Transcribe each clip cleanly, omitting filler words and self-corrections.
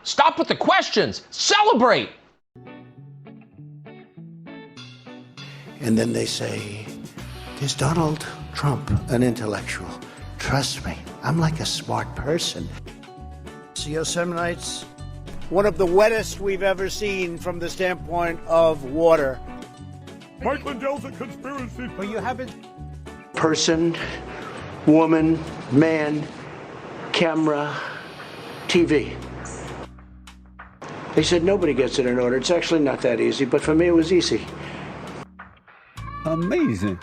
Stop with the questions. Celebrate. And then they say, is Donald Trump an intellectual? Trust me, I'm like a smart person. Yosemite's one of the wettest we've ever seen from the standpoint of water. Mike Lindell's a conspiracy. But you haven't. Person, woman, man, camera, TV. They said nobody gets it in order. It's actually not that easy, but for me it was easy. Amazing.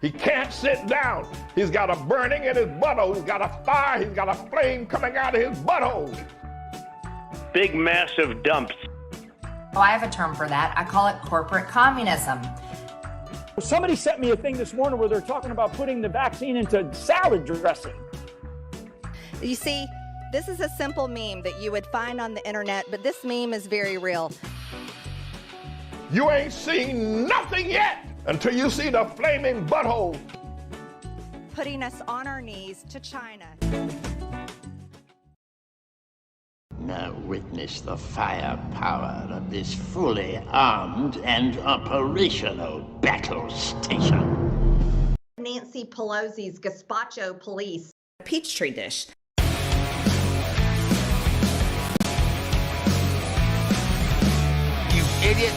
He can't sit down. He's got a burning in his butthole. He's got a fire. He's got a flame coming out of his butthole. Big, massive dumps. Oh, I have a term for that. I call it corporate communism. Somebody sent me a thing this morning where they're talking about putting the vaccine into salad dressing. You see, this is a simple meme that you would find on the internet, but this meme is very real. You ain't seen nothing yet until you see the flaming butthole. Putting us on our knees to China. Now witness the firepower of this fully armed and operational battle station. Nancy Pelosi's gazpacho police. Peachtree dish. You idiot.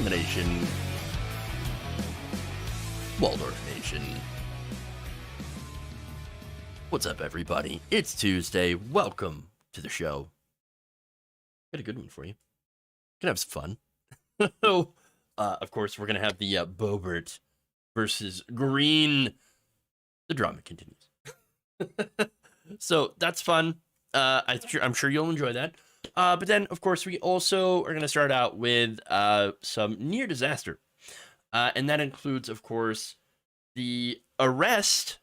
Nation, Waldorf Nation. What's up, everybody? It's Tuesday. Welcome to the show. Got a good one for you. Gonna have some fun. Of course, we're gonna have the Boebert versus Greene. The drama continues. So that's fun. I'm sure you'll enjoy that. But then, of course, we also are going to start out with some near disaster. And that includes, of course, the arrest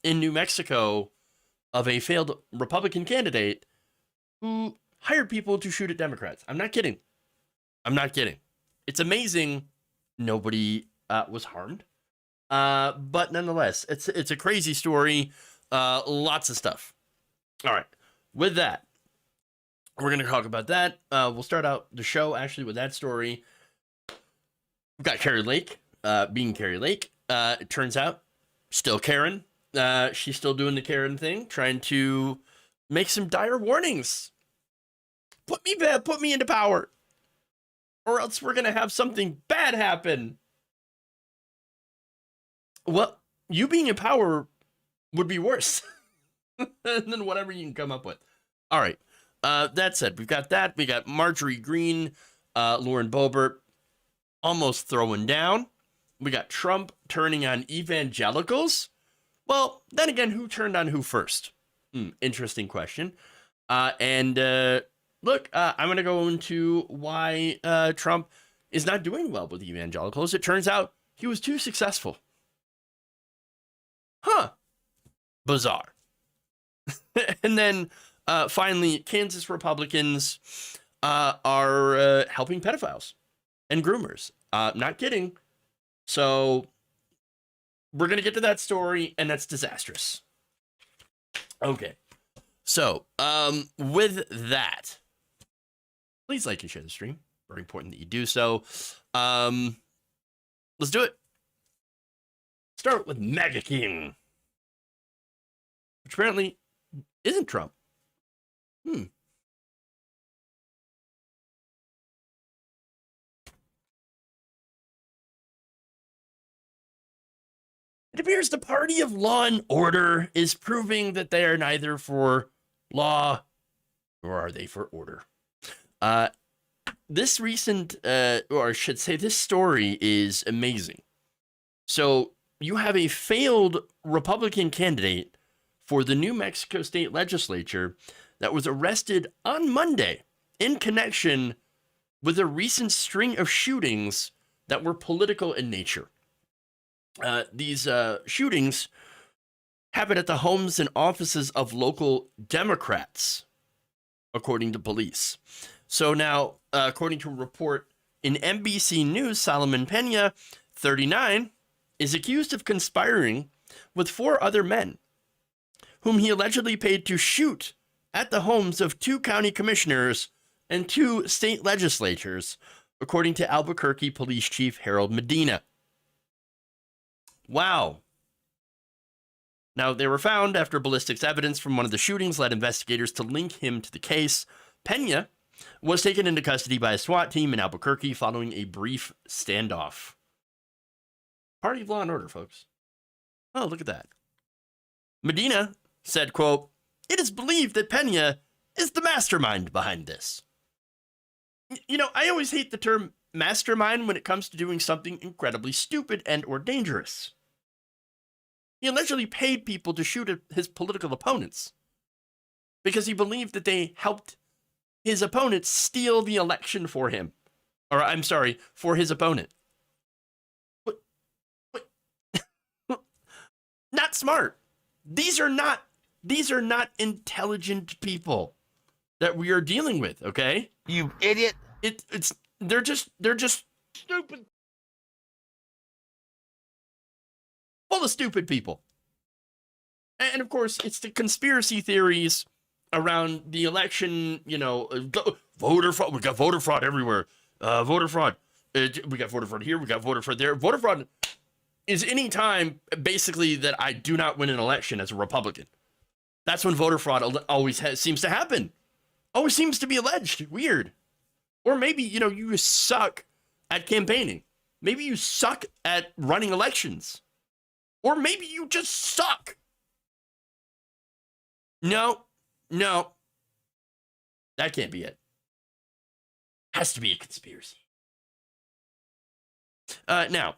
in New Mexico of a failed Republican candidate who hired people to shoot at Democrats. I'm not kidding. It's amazing nobody was harmed. But nonetheless, it's a crazy story. Lots of stuff. All right. With that, we're going to talk about that. We'll start out the show, actually, with that story. We've got Kari Lake, being Kari Lake. It turns out, still Karen. She's still doing the Karen thing, trying to make some dire warnings. Put me into power, or else we're going to have something bad happen. Well, you being in power would be worse than whatever you can come up with. All right. That said, we've got that. We got Marjorie, Greene, Lauren Boebert almost throwing down. We got Trump turning on evangelicals. Well, then again, who turned on who first? Interesting question. Look, I'm going to go into why Trump is not doing well with evangelicals. It turns out he was too successful. Bizarre. And then finally, Kansas Republicans are helping pedophiles and groomers. Not kidding. So we're going to get to that story, and that's disastrous. Okay. So with that, please like and share the stream. Very important that you do so. Let's do it. Start with MAGA King, which apparently isn't Trump. It appears the party of law and order is proving that they are neither for law nor are they for order. This recent, or I should say this story is amazing. So you have a failed Republican candidate for the New Mexico state legislature that was arrested on Monday in connection with a recent string of shootings that were political in nature. These shootings happened at the homes and offices of local Democrats, according to police. So now, according to a report in NBC News, Solomon Pena, 39, is accused of conspiring with 4 other men, whom he allegedly paid to shoot at the homes of 2 county commissioners and 2 state legislators, according to Albuquerque Police Chief Harold Medina. Wow. Now, they were found after ballistics evidence from one of the shootings led investigators to link him to the case. Pena was taken into custody by a SWAT team in Albuquerque following a brief standoff. Party of law and order, folks. Oh, look at that. Medina said, quote, "It is believed that Pena is the mastermind behind this." You know, I always hate the term mastermind when it comes to doing something incredibly stupid and or dangerous. He allegedly paid people to shoot at his political opponents because he believed that they helped his opponents steal the election for him. Or, I'm sorry, for his opponent. What? Not smart. These are not intelligent people that we are dealing with, okay? You idiot. They're just stupid. Full of stupid people. And of course, it's the conspiracy theories around the election, you know, voter fraud. We got voter fraud everywhere. Voter fraud. We got voter fraud here. We got voter fraud there. Voter fraud is any time, basically, that I do not win an election as a Republican. That's when voter fraud always seems to happen. Always seems to be alleged. Weird. Or maybe, you know, you suck at campaigning. Maybe you suck at running elections. Or maybe you just suck. No. That can't be it. Has to be a conspiracy. Now,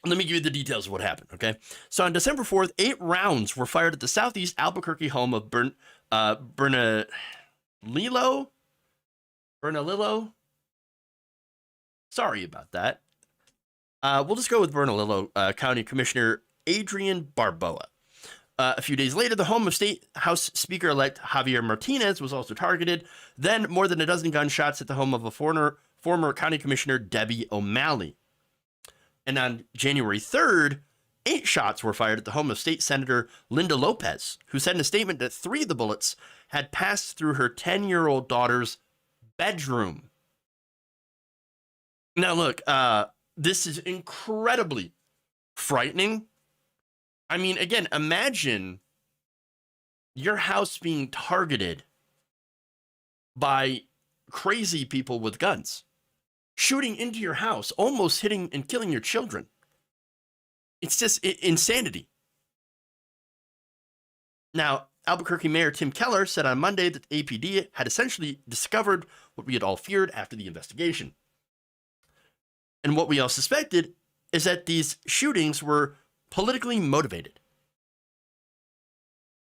let me give you the details of what happened, okay? So on December 4th, 8 rounds were fired at the southeast Albuquerque home of Bernalillo? Sorry about that. We'll just go with Bernalillo County Commissioner Adrian Barboa. A few days later, the home of State House Speaker-elect Javier Martinez was also targeted. Then, more than a dozen gunshots at the home of a former County Commissioner Debbie O'Malley. And on January 3rd, 8 shots were fired at the home of State Senator Linda Lopez, who said in a statement that 3 of the bullets had passed through her 10-year-old daughter's bedroom. Now, look, this is incredibly frightening. I mean, again, imagine your house being targeted by crazy people with guns, shooting into your house, almost hitting and killing your children. It's just insanity. Now, Albuquerque Mayor Tim Keller said on Monday that the APD had essentially discovered what we had all feared after the investigation. And what we all suspected is that these shootings were politically motivated.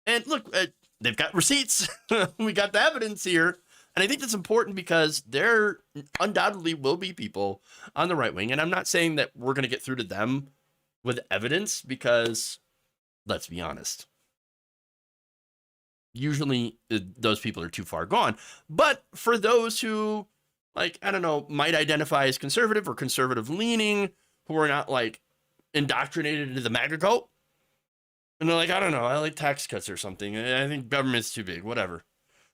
And look, they've got receipts. We got the evidence here. And I think that's important because there undoubtedly will be people on the right wing. And I'm not saying that we're going to get through to them with evidence because, let's be honest, usually those people are too far gone. But for those who, like, I don't know, might identify as conservative or conservative leaning, who are not like indoctrinated into the MAGA cult, and they're like, I don't know, I like tax cuts or something. I think government's too big, whatever.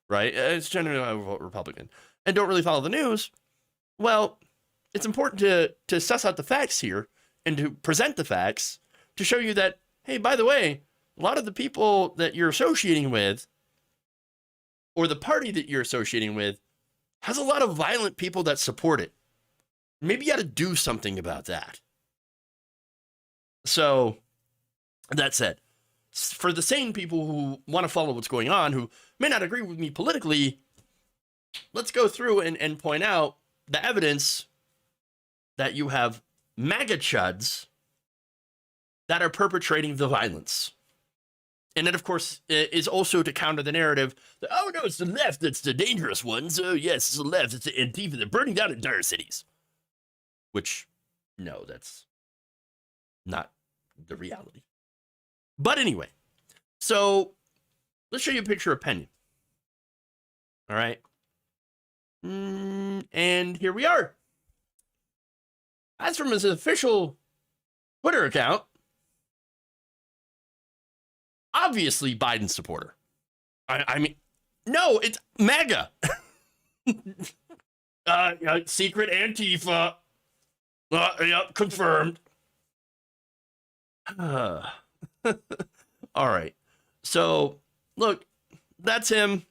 Right? It's generally I would vote Republican. And don't really follow the news. Well, it's important to suss out the facts here and to present the facts to show you that, hey, by the way, a lot of the people that you're associating with or the party that you're associating with has a lot of violent people that support it. Maybe you got to do something about that. So, that said, for the sane people who want to follow what's going on, who may not agree with me politically, let's go through and point out the evidence that you have MAGA chuds that are perpetrating the violence. And then, of course, is also to counter the narrative that, oh, no, it's the left that's the dangerous ones. Oh, yes, it's the left. It's the Antifa. They're burning down entire cities. Which, no, that's not the reality. But anyway, so let's show you a picture of Pena. All right. And here we are. That's from his official Twitter account. Obviously Biden supporter. I mean, no, it's MAGA. Secret Antifa. Yep, confirmed. All right. So, look, that's him.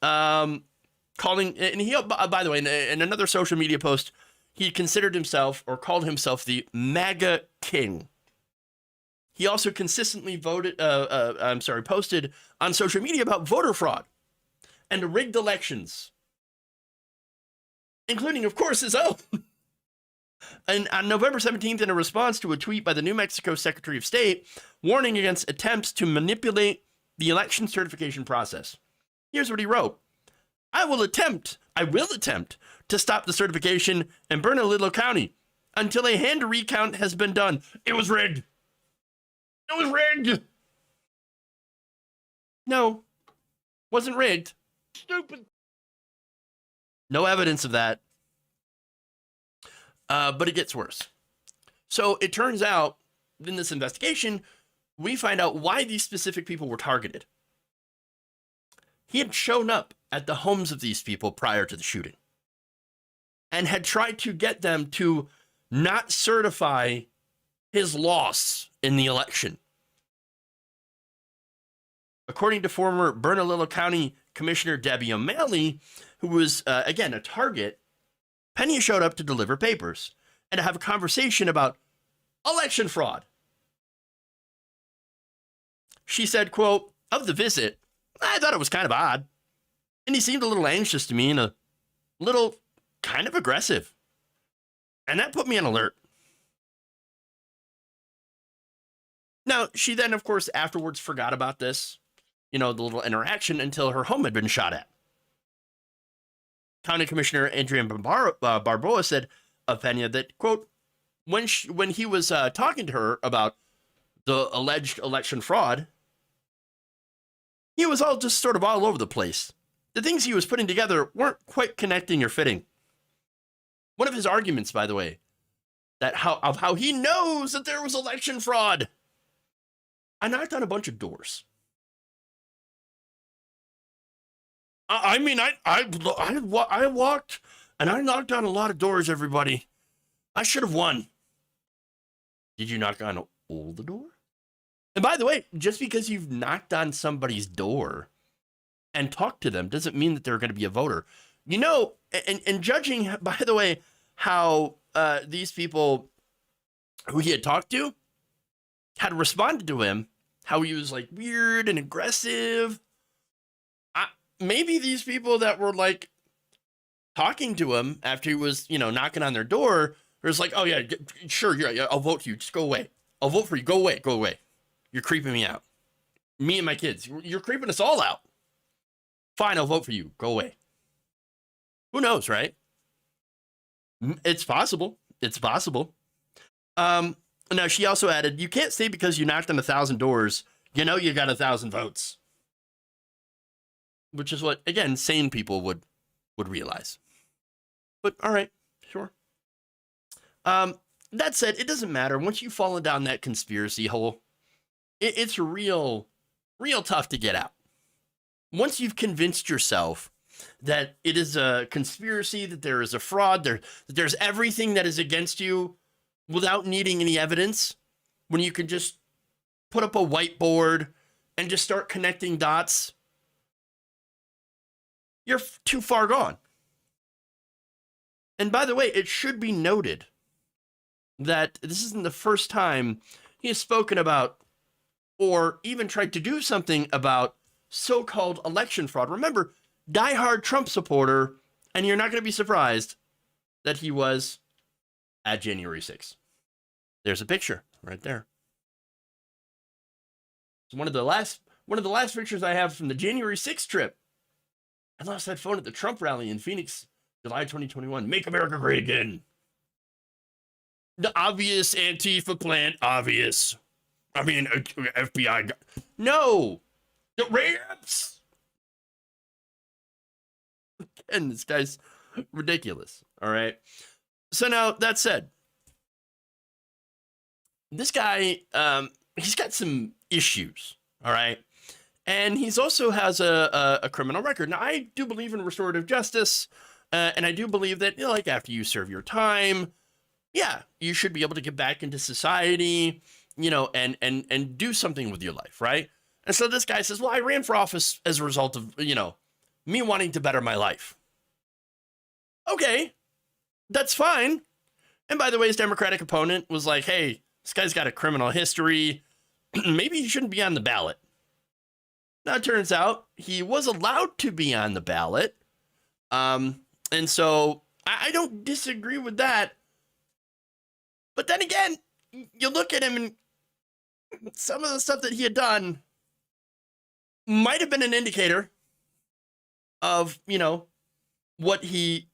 Calling, and he, by the way, in another social media post, he considered himself or called himself the MAGA king. He also consistently posted on social media about voter fraud and rigged elections, including, of course, his own. And on November 17th, in a response to a tweet by the New Mexico Secretary of State warning against attempts to manipulate the election certification process, here's what he wrote. I will attempt to stop the certification in Bernalillo County until a hand recount has been done. It was rigged. It was rigged. No, wasn't rigged. Stupid. No evidence of that. But it gets worse. So it turns out in this investigation, we find out why these specific people were targeted. He had shown up at the homes of these people prior to the shooting and had tried to get them to not certify his loss in the election. According to former Bernalillo County Commissioner Debbie O'Malley, who was, again, a target, Pena showed up to deliver papers and to have a conversation about election fraud. She said, quote, of the visit, I thought it was kind of odd. And he seemed a little anxious to me and a little kind of aggressive. And that put me on alert. Now, she then, of course, afterwards forgot about this, the little interaction until her home had been shot at. County Commissioner Adrian Barboa said of Pena that, quote, when he was talking to her about the alleged election fraud, he was all just sort of all over the place. The things he was putting together weren't quite connecting or fitting. One of his arguments, by the way, how he knows that there was election fraud. I knocked on a bunch of doors. I mean, I walked and I knocked on a lot of doors, everybody. I should have won. Did you knock on all the door? And by the way, just because you've knocked on somebody's door and talked to them doesn't mean that they're going to be a voter. And judging, by the way, how these people who he had talked to had responded to him, how he was like weird and aggressive. Maybe these people that were like talking to him after he was, knocking on their door, was like, oh yeah, sure, yeah, I'll vote for you. Just go away. I'll vote for you. Go away. Go away. You're creeping me out. Me and my kids. You're creeping us all out. Fine, I'll vote for you. Go away. Who knows, right? It's possible. It's possible. Now, she also added, you can't say because you knocked on 1,000 doors, you got 1,000 votes. Which is what, again, sane people would realize. But, all right, sure. That said, it doesn't matter. Once you've fallen down that conspiracy hole, it's real tough to get out. Once you've convinced yourself that it is a conspiracy, that there is a fraud, that there's everything that is against you without needing any evidence, when you can just put up a whiteboard and just start connecting dots, you're too far gone. And by the way, it should be noted that this isn't the first time he has spoken about or even tried to do something about so-called election fraud. Remember, diehard Trump supporter, and you're not going to be surprised that he was at January 6th. There's a picture right there. It's one of the last one of the last pictures I have from the January 6th trip. I lost that phone at the Trump rally in Phoenix, July 2021. Make America great again. The obvious Antifa plant, obvious. I mean, FBI. No, the ramps. And this guy's ridiculous. All right. So now that said, this guy, he's got some issues. All right. And he's also has a criminal record. Now, I do believe in restorative justice. And I do believe that, like after you serve your time, yeah, you should be able to get back into society, and do something with your life, right? And so this guy says, well, I ran for office as a result of, me wanting to better my life. Okay, that's fine. And by the way, his Democratic opponent was like, hey, this guy's got a criminal history. Maybe he shouldn't be on the ballot. Now, it turns out he was allowed to be on the ballot. And so I don't disagree with that. But then again, you look at him and some of the stuff that he had done might have been an indicator of, what he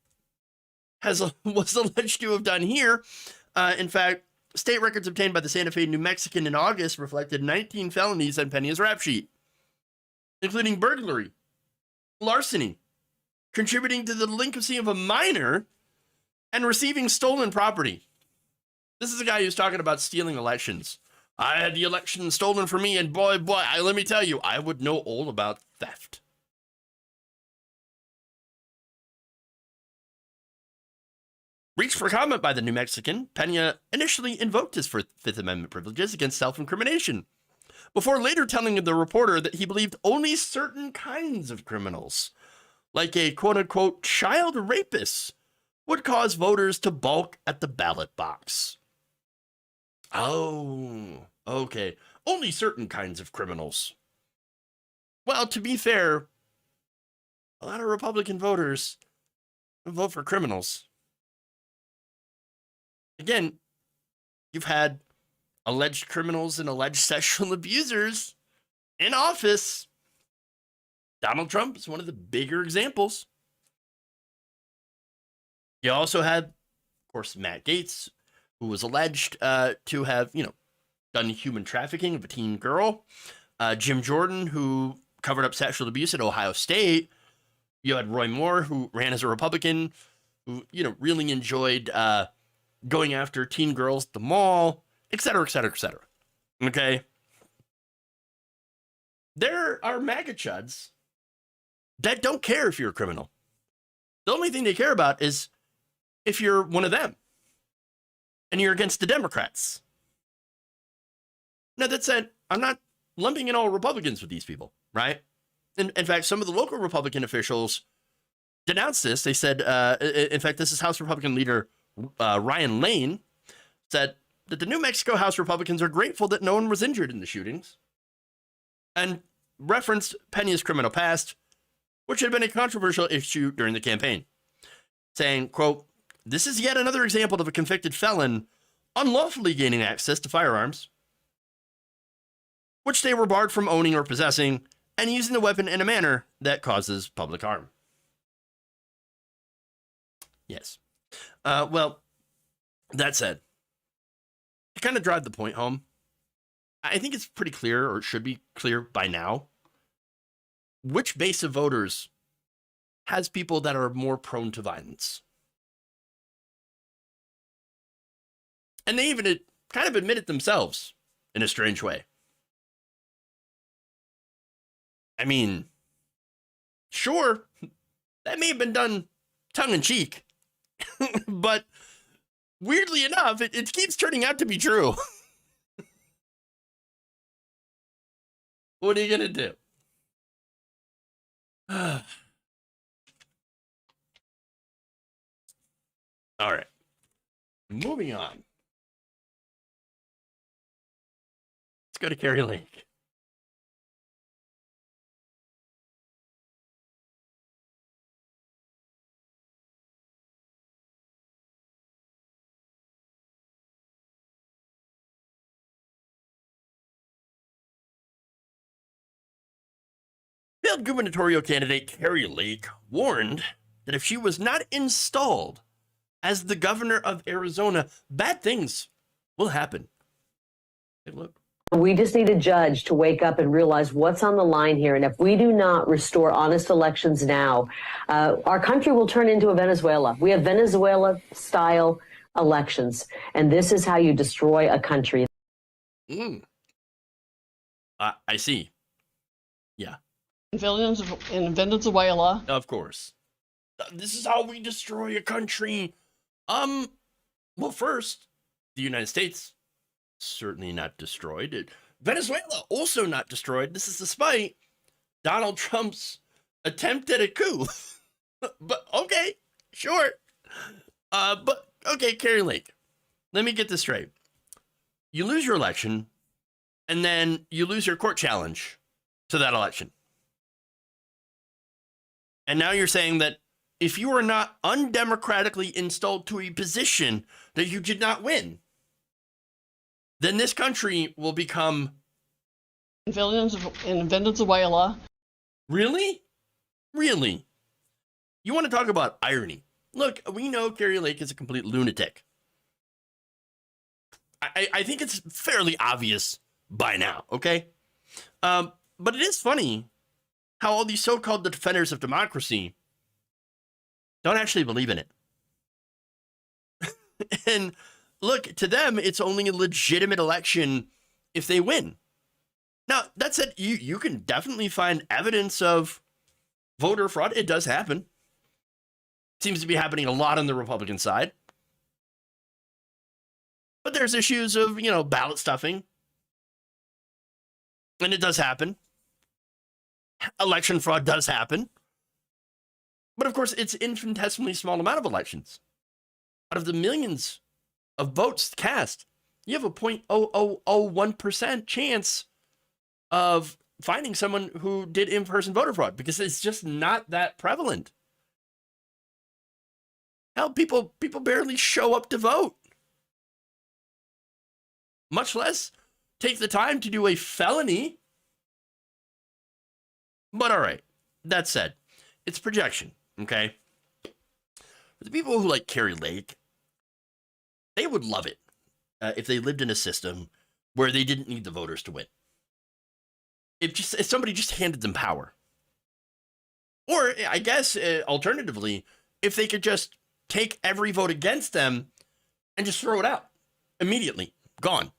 was alleged to have done here. In fact, state records obtained by the Santa Fe New Mexican in August reflected 19 felonies on Pena's rap sheet, including burglary, larceny, contributing to the delinquency of a minor, and receiving stolen property. This is a guy who's talking about stealing elections. I had the election stolen from me, and boy, let me tell you, I would know all about theft. Reached for comment by the New Mexican, Pena initially invoked his Fifth Amendment privileges against self-incrimination, before later telling the reporter that he believed only certain kinds of criminals, like a quote-unquote child rapist, would cause voters to balk at the ballot box. Oh, okay. Only certain kinds of criminals. Well, to be fair, a lot of Republican voters vote for criminals. Again, you've had alleged criminals and alleged sexual abusers in office. Donald Trump is one of the bigger examples. You also had, of course, Matt Gaetz, who was alleged to have, done human trafficking of a teen girl. Jim Jordan, who covered up sexual abuse at Ohio State. You had Roy Moore, who ran as a Republican, who, really enjoyed going after teen girls at the mall, et cetera, et cetera, et cetera. Okay? There are MAGA chuds that don't care if you're a criminal. The only thing they care about is if you're one of them and you're against the Democrats. Now, that said, I'm not lumping in all Republicans with these people, right? In fact, some of the local Republican officials denounced this. They said, in fact, this is House Republican leader Ryan Lane, said that the New Mexico House Republicans are grateful that no one was injured in the shootings, and referenced Pena's criminal past, which had been a controversial issue during the campaign, saying, quote, "This is yet another example of a convicted felon unlawfully gaining access to firearms, which they were barred from owning or possessing, and using the weapon in a manner that causes public harm." Yes. Well, that said, to kind of drive the point home, I think it's pretty clear, or it should be clear by now, which base of voters has people that are more prone to violence. And they even kind of admit it themselves in a strange way. I mean, sure, that may have been done tongue-in-cheek, but weirdly enough, it keeps turning out to be true. What are you going to do? All right. Moving on. Let's go to Kari Lake. failed gubernatorial candidate Kari Lake warned that if she was not installed as the governor of Arizona, bad things will happen. Take a look. We just need a judge to wake up and realize what's on the line here. And if we do not restore honest elections now, our country will turn into a Venezuela. We have Venezuela-style elections, and this is how you destroy a country. I see. Yeah. In Venezuela. Of course. This is how we destroy a country. Well, first, the United States, certainly not destroyed. Venezuela, also not destroyed. This is despite Donald Trump's attempt at a coup. But, okay, sure. But, okay, Kari Lake, let me get this straight. You lose your election, and then you lose your court challenge to that election. And now you're saying that if you are not undemocratically installed to a position that you did not win, then this country will become... In Venezuela. Really? Really? You want to talk about irony? Look, we know Kari Lake is a complete lunatic. I think it's fairly obvious by now, okay? But it is funny how all these so-called defenders of democracy don't actually believe in it. And look, to them, it's only a legitimate election if they win. Now, that said, you can definitely find evidence of voter fraud. It does happen. Seems to be happening a lot on the Republican side. But there's issues of, ballot stuffing. And it does happen. Election fraud does happen. But of course, it's infinitesimally small amount of elections. Out of the millions of votes cast, you have a 0.0001% chance of finding someone who did in-person voter fraud because it's just not that prevalent. Hell, people barely show up to vote. Much less take the time to do a felony. But all right, that said, it's projection, okay? For the people who like Kari Lake, they would love it if they lived in a system where they didn't need the voters to win. If somebody just handed them power. Or, I guess, alternatively, if they could just take every vote against them and just throw it out immediately. Gone.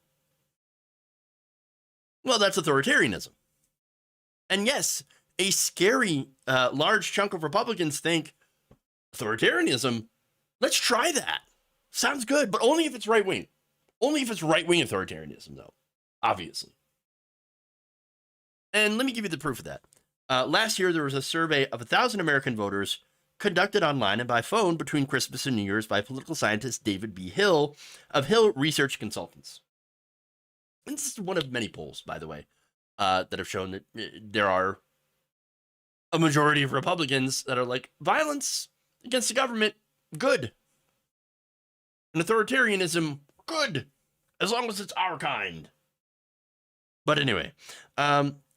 Well, that's authoritarianism. And yes, a scary, large chunk of Republicans think authoritarianism, let's try that. Sounds good, but only if it's right-wing. Only if it's right-wing authoritarianism, though, obviously. And let me give you the proof of that. Last year, there was a survey of 1,000 American voters conducted online and by phone between Christmas and New Year's by political scientist David B. Hill of Hill Research Consultants. And this is one of many polls, by the way, that have shown that there are a majority of Republicans that are like, violence against the government, good. And authoritarianism, good, as long as it's our kind. But anyway,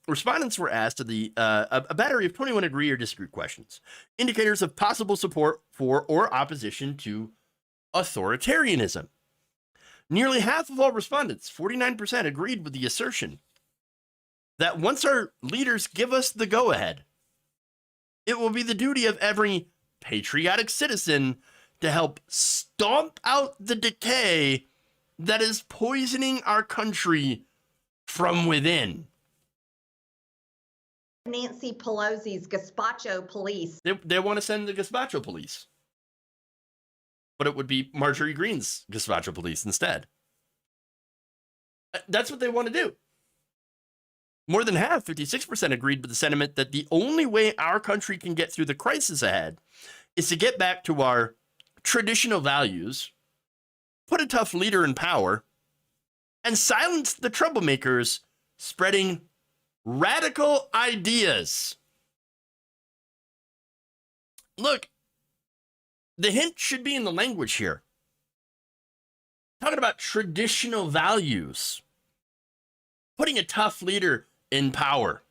respondents were asked a battery of 21 agree or disagree questions, indicators of possible support for or opposition to authoritarianism. Nearly half of all respondents, 49%, agreed with the assertion that once our leaders give us the go-ahead, it will be the duty of every patriotic citizen to help stomp out the decay that is poisoning our country from within. Nancy Pelosi's gazpacho police. They want to send the gazpacho police. But it would be Marjorie Greene's gazpacho police instead. That's what they want to do. More than half, 56%, agreed with the sentiment that the only way our country can get through the crisis ahead is to get back to our traditional values, put a tough leader in power, and silence the troublemakers spreading radical ideas. Look, the hint should be in the language here. Talking about traditional values. Putting a tough leader in power.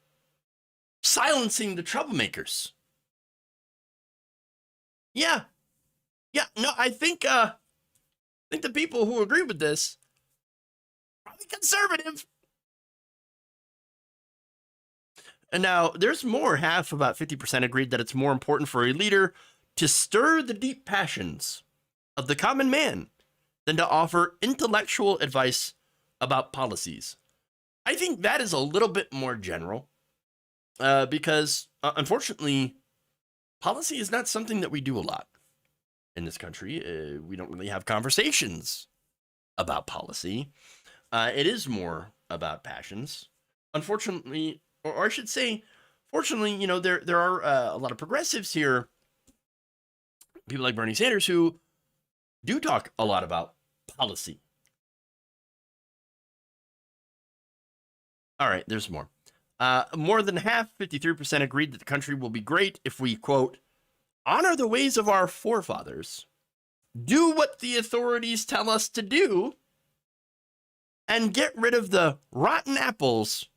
silencing the troublemakers. Yeah. No, I think the people who agree with this probably conservative. And now there's more. Half, about 50%, agreed that it's more important for a leader to stir the deep passions of the common man than to offer intellectual advice about policies. I think that is a little bit more general because, unfortunately, policy is not something that we do a lot in this country. We don't really have conversations about policy. It is more about passions. Unfortunately, or I should say, fortunately, there are a lot of progressives here, people like Bernie Sanders, who do talk a lot about policy. All right, there's more. More than half, 53%, agreed that the country will be great if we, quote, honor the ways of our forefathers, do what the authorities tell us to do, and get rid of the rotten apples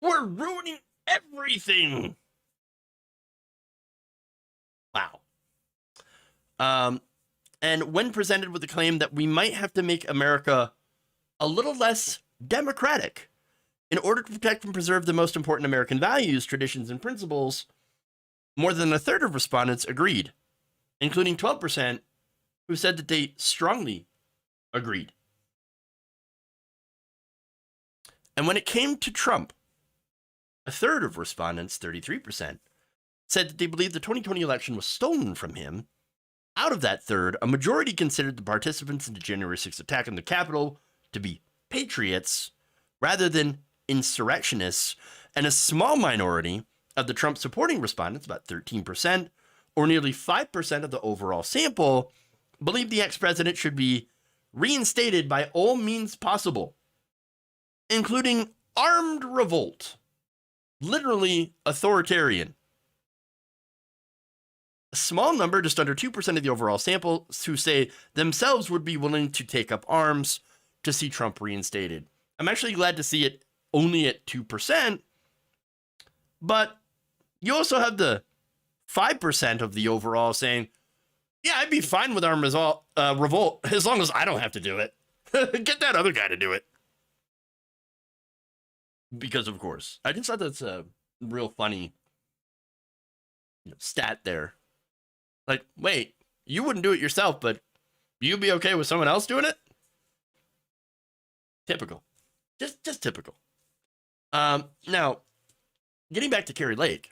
who are ruining everything. Wow. And when presented with the claim that we might have to make America a little less democratic in order to protect and preserve the most important American values, traditions, and principles, more than a third of respondents agreed, including 12% who said that they strongly agreed. And when it came to Trump, a third of respondents, 33%, said that they believed the 2020 election was stolen from him. Out of that third, a majority considered the participants in the January 6th attack on the Capitol to be patriots rather than insurrectionists, and a small minority of the Trump supporting respondents, about 13%, or nearly 5% of the overall sample, believed the ex-president should be reinstated by all means possible, including armed revolt, literally authoritarian. A small number, just under 2% of the overall sample, who say themselves would be willing to take up arms to see Trump reinstated. I'm actually glad to see it only at 2%, but you also have the 5% of the overall saying, yeah, I'd be fine with armed revolt as long as I don't have to do it. Get that other guy to do it. Because, of course, I just thought that's a real funny stat there. Like, wait, you wouldn't do it yourself, but you'd be okay with someone else doing it? Typical. Just typical. Now, getting back to Kari Lake,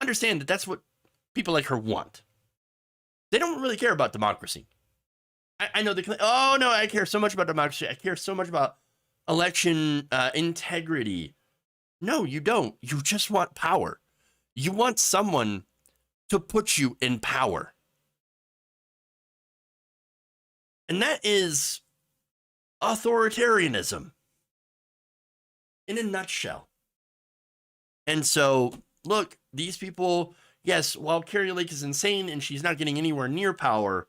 understand that that's what people like her want. They don't really care about democracy. I know they claim, oh, no, I care so much about democracy. I care so much about election integrity. No, you don't. You just want power. You want someone to put you in power. And that is authoritarianism in a nutshell. And so, look, these people, yes, while Kari Lake is insane and she's not getting anywhere near power,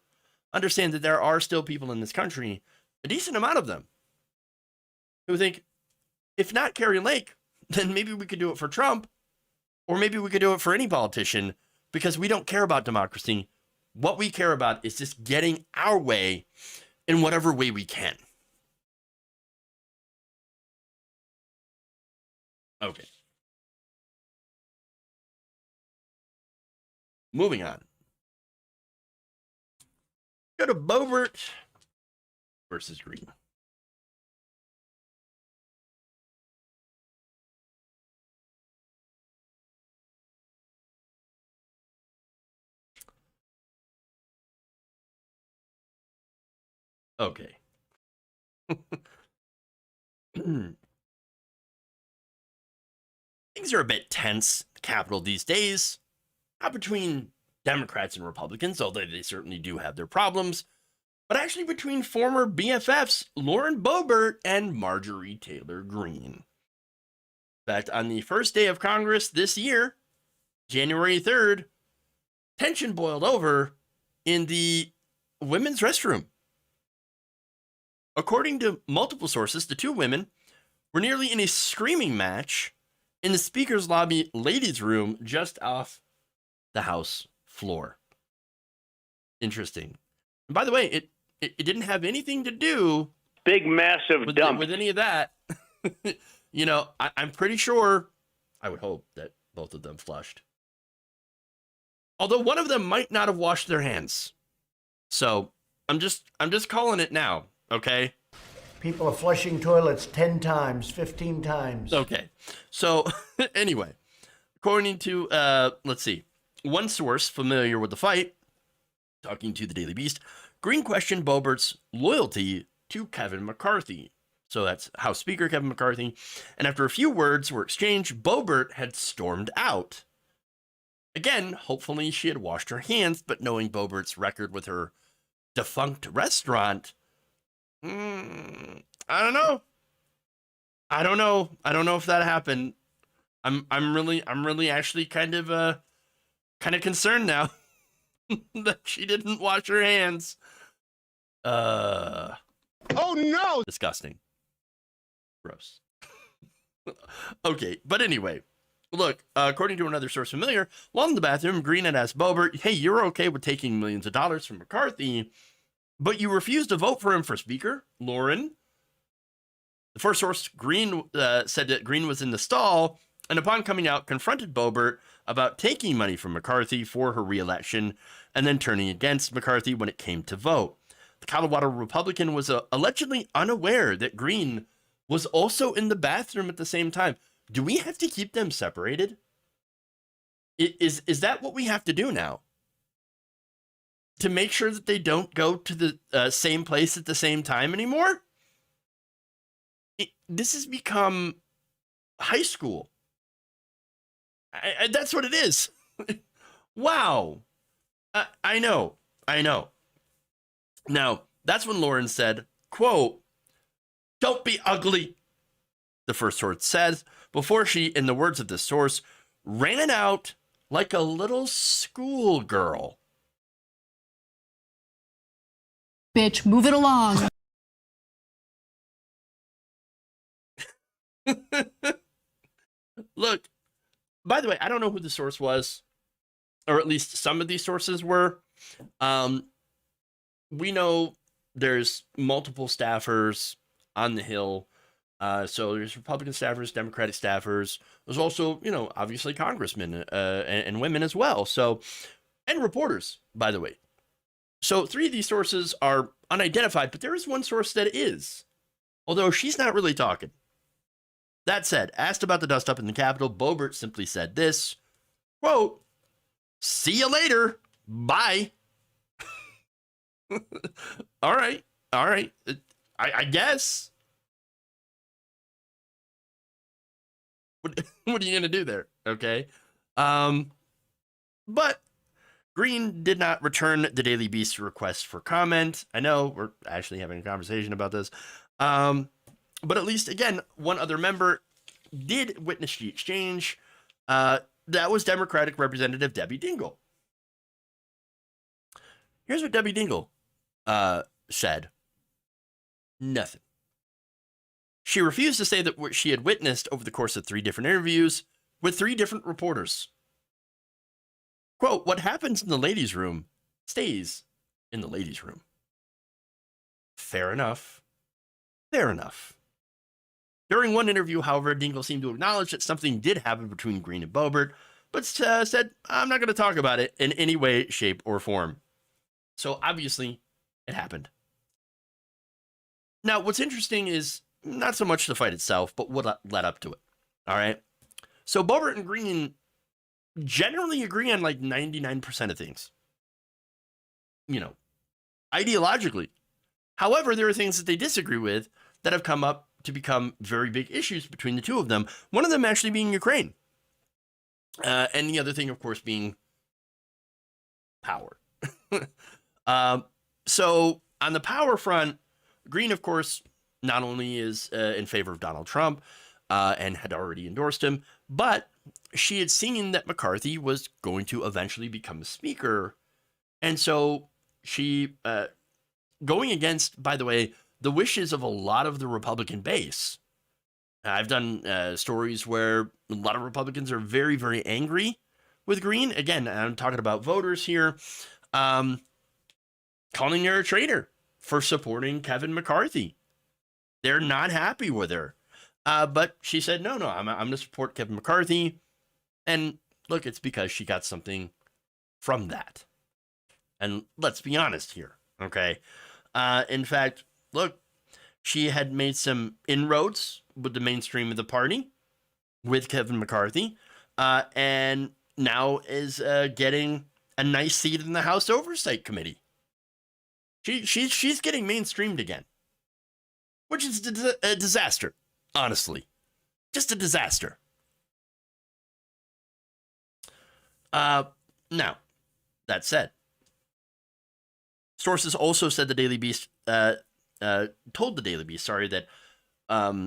understand that there are still people in this country, a decent amount of them, who think, if not Kari Lake, then maybe we could do it for Trump, or maybe we could do it for any politician, because we don't care about democracy. What we care about is just getting our way in whatever way we can. Okay. Moving on. Go to Boebert versus Greene. Okay. Things are a bit tense in the Capitol these days. Not between Democrats and Republicans, although they certainly do have their problems, but actually between former BFFs Lauren Boebert and Marjorie Taylor Greene. In fact, on the first day of Congress this year, January 3rd, tension boiled over in the women's restroom. According to multiple sources, the two women were nearly in a screaming match in the speaker's lobby ladies' room just off the House floor. Interesting. And by the way, it didn't have anything to do Big, massive dump. with any of that. You know, I'm pretty sure, I would hope that both of them flushed. Although one of them might not have washed their hands. So I'm just calling it now, okay? People are flushing toilets 10 times, 15 times. Okay. So anyway, according to, let's see, one source familiar with the fight, talking to the Daily Beast, Greene questioned Boebert's loyalty to Kevin McCarthy. So that's House Speaker Kevin McCarthy. And after a few words were exchanged, Boebert had stormed out. Again, hopefully she had washed her hands, but knowing Boebert's record with her defunct restaurant, I don't know. I don't know if that happened. I'm really actually kind of concerned now that she didn't wash her hands. Oh no! Disgusting. Gross. Okay, but anyway, look, according to another source familiar, while in the bathroom, Greene had asked Boebert, hey, you're okay with taking millions of dollars from McCarthy, but you refused to vote for him for Speaker, Lauren. The first source, Greene, said that Greene was in the stall, and upon coming out, confronted Boebert about taking money from McCarthy for her reelection, and then turning against McCarthy when it came to vote. The Colorado Republican was allegedly unaware that Greene was also in the bathroom at the same time. Do we have to keep them separated? Is that what we have to do now? To make sure that they don't go to the same place at the same time anymore? This has become high school. That's what it is. Wow. I know. Now, that's when Lauren said, quote, "Don't be ugly," the first source says, before she, in the words of this source, ran out like a little schoolgirl. Bitch, move it along. Look, by the way, I don't know who the source was, or at least some of these sources were. We know there's multiple staffers on the Hill. So there's Republican staffers, Democratic staffers. There's also, obviously congressmen and women as well. So, and reporters, by the way. So 3 of these sources are unidentified, but there is one source that is, although she's not really talking. That said, asked about the dust-up in the Capitol, Boebert simply said this, quote, "See you later. Bye." All right. I guess. What are you going to do there? Okay. But Greene did not return the Daily Beast's request for comment. I know we're actually having a conversation about this. But at least, again, one other member did witness the exchange. That was Democratic Representative Debbie Dingell. Here's what Debbie Dingell said. Nothing. She refused to say that what she had witnessed over the course of 3 different interviews with 3 different reporters. Quote, "What happens in the ladies' room stays in the ladies' room." Fair enough. During one interview, however, Dingell seemed to acknowledge that something did happen between Greene and Boebert, but said, "I'm not going to talk about it in any way, shape, or form." So obviously, it happened. Now, what's interesting is not so much the fight itself, but what led up to it. All right. So Boebert and Greene generally agree on like 99% of things, ideologically. However, there are things that they disagree with that have come up to become very big issues between the two of them. One of them actually being Ukraine. And the other thing, of course, being power. So on the power front, Greene, of course, not only is in favor of Donald Trump and had already endorsed him, but she had seen that McCarthy was going to eventually become a speaker. And so she, going against, by the way, the wishes of a lot of the Republican base, I've done stories where a lot of Republicans are very, very angry with Greene. Again, I'm talking about voters here, calling her a traitor for supporting Kevin McCarthy. They're not happy with her. But she said, no, I'm going to support Kevin McCarthy. And look, it's because she got something from that. And let's be honest here, okay? In fact, look, she had made some inroads with the mainstream of the party, with Kevin McCarthy, and now is getting a nice seat in the House Oversight Committee. She's getting mainstreamed again, which is a disaster, honestly. Just a disaster. Now, that said, sources also said the Daily Beast told the Daily Beast, that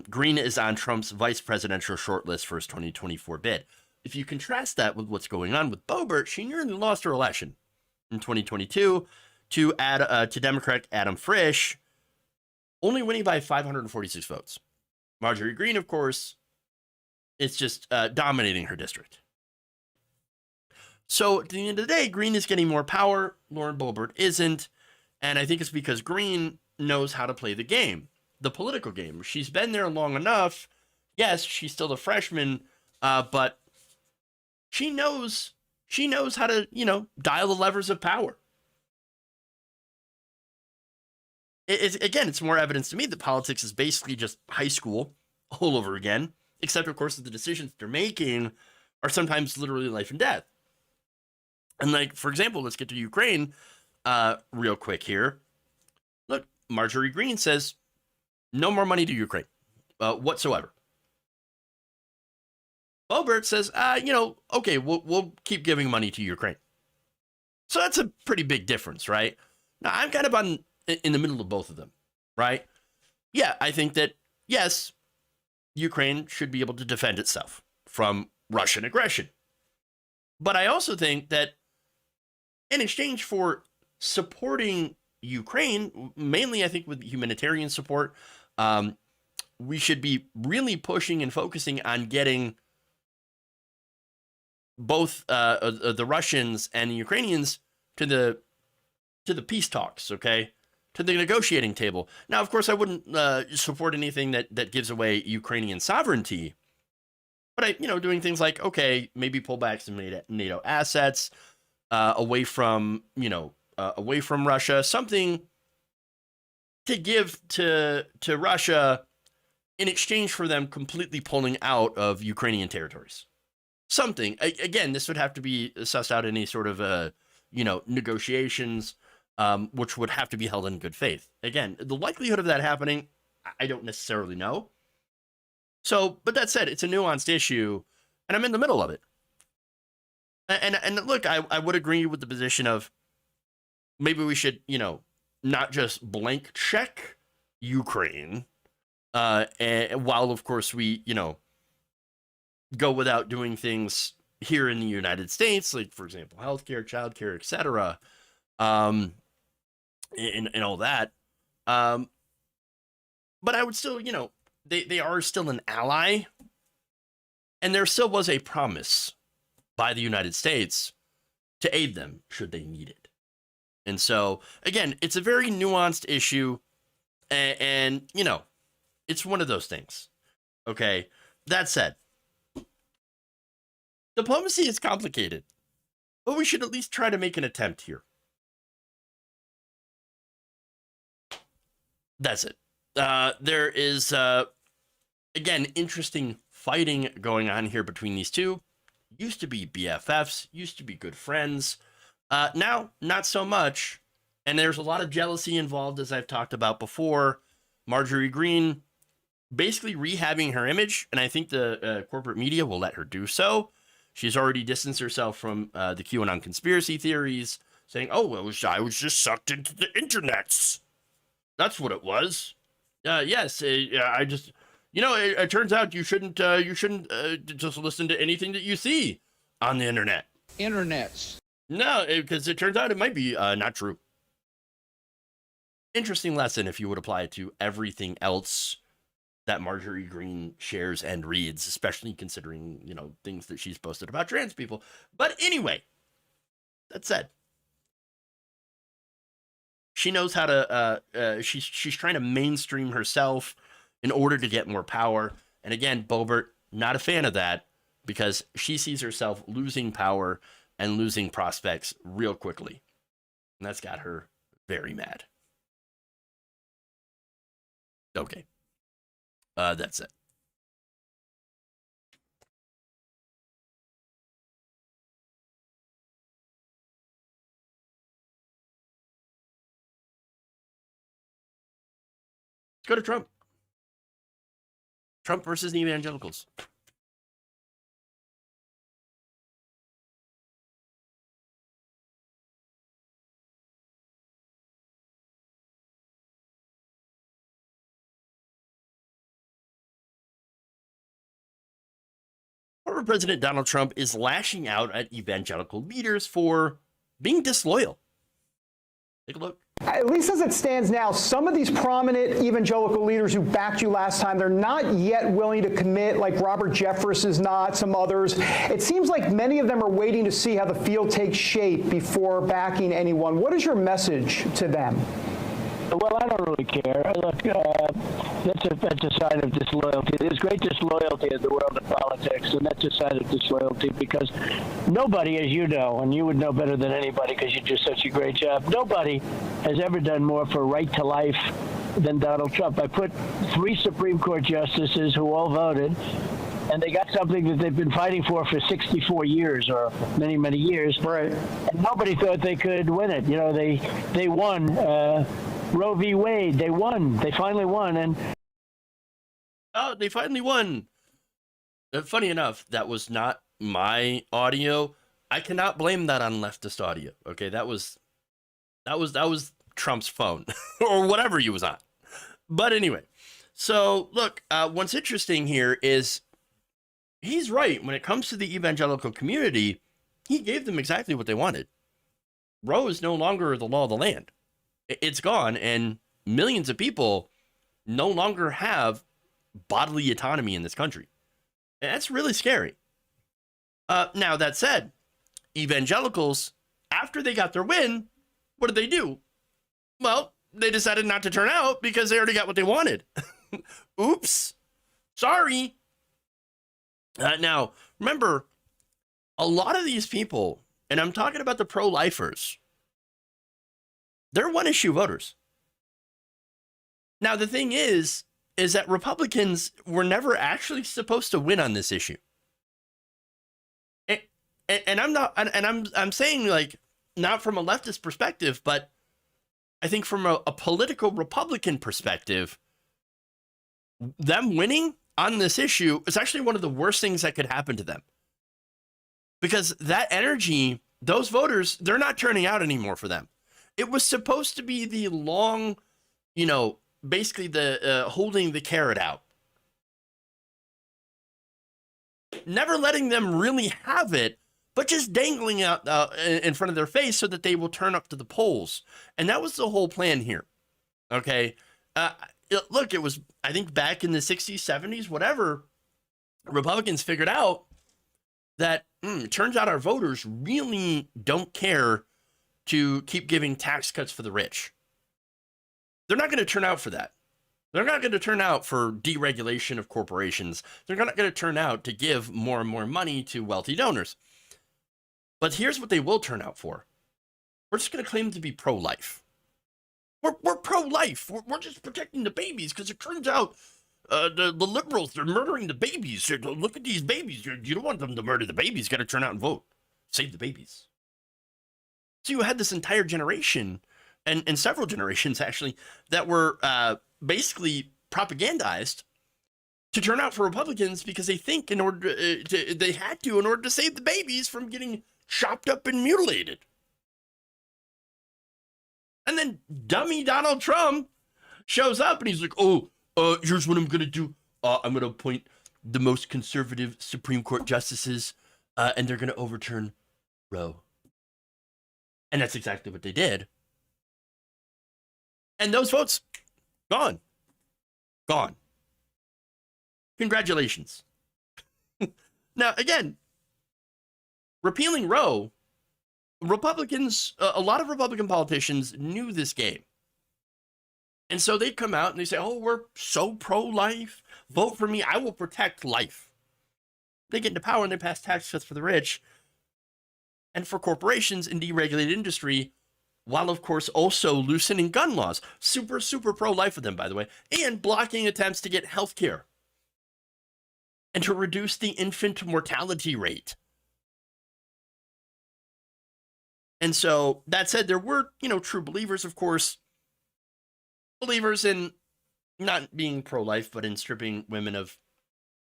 Greene is on Trump's vice presidential shortlist for his 2024 bid. If you contrast that with what's going on with Boebert, she nearly lost her election in 2022 to Democrat Adam Frisch, only winning by 546 votes. Marjorie Greene, of course, it's just dominating her district. So at the end of the day, Greene is getting more power. Lauren Boebert isn't. And I think it's because Greene knows how to play the game, the political game. She's been there long enough. Yes, she's still a freshman, but she knows how to, dial the levers of power. It's more evidence to me that politics is basically just high school all over again, except, of course, that the decisions they're making are sometimes literally life and death. And, like, for example, let's get to Ukraine real quick here. Look, Marjorie Greene says no more money to Ukraine whatsoever. Boebert says, okay, we'll keep giving money to Ukraine. So that's a pretty big difference, right? Now, I'm kind of in the middle of both of them, right? Yeah, I think that, yes, Ukraine should be able to defend itself from Russian aggression. But I also think that in exchange for supporting Ukraine, mainly I think with humanitarian support, we should be really pushing and focusing on getting both the Russians and the Ukrainians to the peace talks, okay? To the negotiating table. Now, of course, I wouldn't support anything that gives away Ukrainian sovereignty. But doing things like, okay, maybe pull back some NATO assets away from Russia, something to give to Russia in exchange for them completely pulling out of Ukrainian territories. Something. Again, this would have to be sussed out in any sort of negotiations, which would have to be held in good faith. Again, the likelihood of that happening, I don't necessarily know. So, but that said, it's a nuanced issue, and I'm in the middle of it. And look, I would agree with the position of maybe we should, not just blank check Ukraine, and while, of course, we, go without doing things here in the United States, like, for example, healthcare, childcare, etc., and all that. But I would still, they are still an ally, and there still was a promise by the United States to aid them should they need it. And so, again, it's a very nuanced issue, and it's one of those things. Okay, that said, diplomacy is complicated, but we should at least try to make an attempt here. That's it. There is, again, interesting fighting going on here between these two. Used to be BFFs, used to be good friends. Now, not so much. And there's a lot of jealousy involved, as I've talked about before. Marjorie Greene basically rehabbing her image, and I think the corporate media will let her do so. She's already distanced herself from the QAnon conspiracy theories, saying, "Oh, well, I was just sucked into the internets. That's what it was." Yes, I just, it turns out you shouldn't just listen to anything that you see on the internet. Internets. No, because it turns out it might be not true. Interesting lesson if you would apply it to everything else that Marjorie Greene shares and reads, especially considering, you know, things that she's posted about trans people. But anyway, that said, she knows how to, she's trying to mainstream herself in order to get more power. And again, Boebert, not a fan of that, because she sees herself losing power and losing prospects real quickly. And that's got her very mad. Okay. That's it. Let's go to Trump. Trump versus the evangelicals. Former President Donald Trump is lashing out at evangelical leaders for being disloyal. Take a look. At least as it stands now, some of these prominent evangelical leaders who backed you last time, they're not yet willing to commit, like Robert Jeffress is not, some others. It seems like many of them are waiting to see how the field takes shape before backing anyone. What is your message to them? Well, I don't really care. Look, that's a sign of disloyalty. There's great disloyalty in the world of politics, and that's a sign of disloyalty because nobody, as you know, and you would know better than anybody because you do such a great job, nobody has ever done more for right to life than Donald Trump. I put 3 Supreme Court justices who all voted, and they got something that they've been fighting for 64 years or many, many years. Right. And nobody thought they could win it. You know, they won. Roe v. Wade, they won. They finally won. And they finally won. Funny enough, that was not my audio. I cannot blame that on leftist audio. Okay, that was Trump's phone or whatever he was on. But anyway, so look, what's interesting here is he's right. When it comes to the evangelical community, he gave them exactly what they wanted. Roe is no longer the law of the land. It's gone, and millions of people no longer have bodily autonomy in this country. And that's really scary. Now, that said, evangelicals, after they got their win, what did they do? Well, they decided not to turn out because they already got what they wanted. Oops. Sorry. Now, remember, a lot of these people, and I'm talking about the pro-lifers, they're one-issue voters. Now, the thing is that Republicans were never actually supposed to win on this issue. And I'm saying, like, not from a leftist perspective, but I think from a political Republican perspective, them winning on this issue is actually one of the worst things that could happen to them. Because that energy, those voters, they're not turning out anymore for them. It was supposed to be the long, you know, basically the holding the carrot out. Never letting them really have it, but just dangling out in front of their face so that they will turn up to the polls. And that was the whole plan here. Okay. Look, it was, I think back in the 60s, 70s, whatever, Republicans figured out that it turns out our voters really don't care to keep giving tax cuts for the rich. They're not going to turn out for that. They're not going to turn out for deregulation of corporations. They're not going to turn out to give more and more money to wealthy donors. But here's what they will turn out for. We're just going to claim to be pro-life. We're pro-life. We're just protecting the babies because it turns out the liberals, they're murdering the babies. Look at these babies. You don't want them to murder the babies. You got to turn out and vote. Save the babies. So you had this entire generation, and several generations actually, that were basically propagandized to turn out for Republicans because they think in order they had to in order to save the babies from getting chopped up and mutilated. And then dummy Donald Trump shows up and he's like, here's what I'm going to do. I'm going to appoint the most conservative Supreme Court justices, and they're going to overturn Roe. And that's exactly what they did. And those votes, gone. Gone. Congratulations. Now, again, repealing Roe, Republicans, a lot of Republican politicians knew this game. And so they'd come out and they say, oh, we're so pro-life. Vote for me. I will protect life. They get into power and they pass tax cuts for the rich and for corporations and deregulated industry, while, of course, also loosening gun laws. Super, super pro-life of them, by the way, and blocking attempts to get health care and to reduce the infant mortality rate. And so, that said, there were, true believers, of course, believers in not being pro-life, but in stripping women of,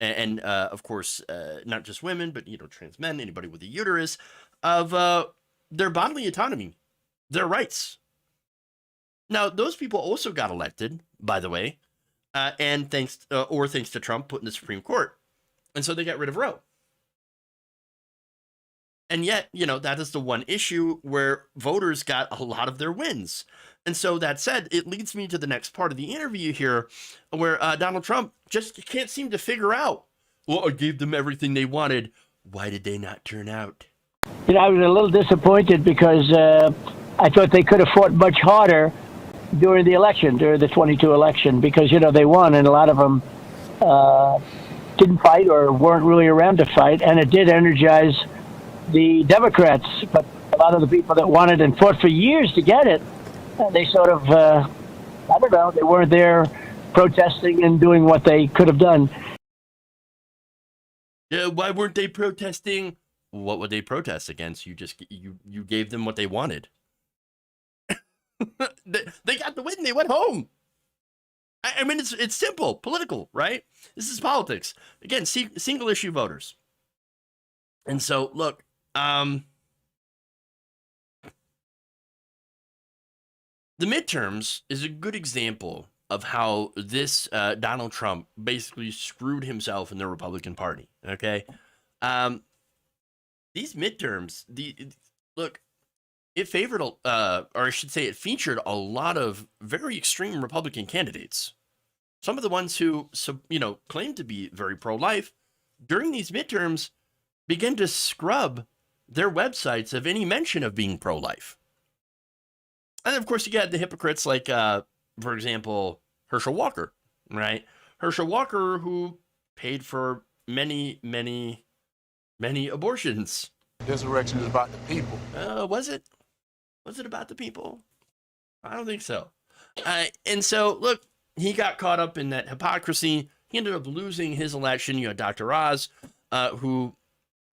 and of course, not just women, but, trans men, anybody with a uterus, of their bodily autonomy, their rights. Now, those people also got elected, by the way, and thanks to Trump putting the Supreme Court. And so they got rid of Roe. And yet, that is the one issue where voters got a lot of their wins. And so that said, it leads me to the next part of the interview here, where Donald Trump just can't seem to figure out, well, I gave them everything they wanted. Why did they not turn out? I was a little disappointed because I thought they could have fought much harder during the 22 election, because, they won, and a lot of them didn't fight or weren't really around to fight, and it did energize the Democrats. But a lot of the people that wanted and fought for years to get it, they sort of, I don't know, they weren't there protesting and doing what they could have done. Yeah, why weren't they protesting? What would they protest against? You gave them what they wanted. They got the win. They went home. I mean, it's simple, political, right? This is politics. Again, single issue voters. And so, look, the midterms is a good example of how this Donald Trump basically screwed himself in the Republican Party. Okay, these midterms, look, it favored, or I should say, it featured a lot of very extreme Republican candidates. Some of the ones who, claimed to be very pro-life during these midterms began to scrub their websites of any mention of being pro-life. And of course, you got the hypocrites like, for example, Herschel Walker, right? Herschel Walker, who paid for many, many, many abortions. This election is about the people. Was it? Was it about the people? I don't think so. And so, look, he got caught up in that hypocrisy. He ended up losing his election. You had Dr. Oz, who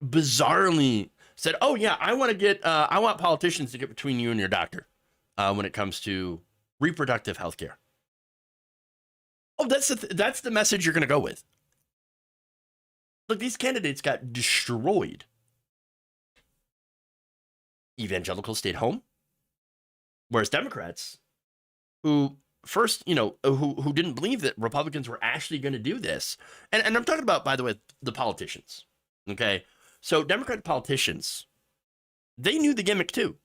bizarrely said, "Oh yeah, I want politicians to get between you and your doctor when it comes to reproductive health care." Oh, that's the message you're going to go with. Look, these candidates got destroyed. Evangelicals stayed home, whereas Democrats, who first, who didn't believe that Republicans were actually going to do this, and I'm talking about, by the way, the politicians. Okay, so Democrat politicians, they knew the gimmick too.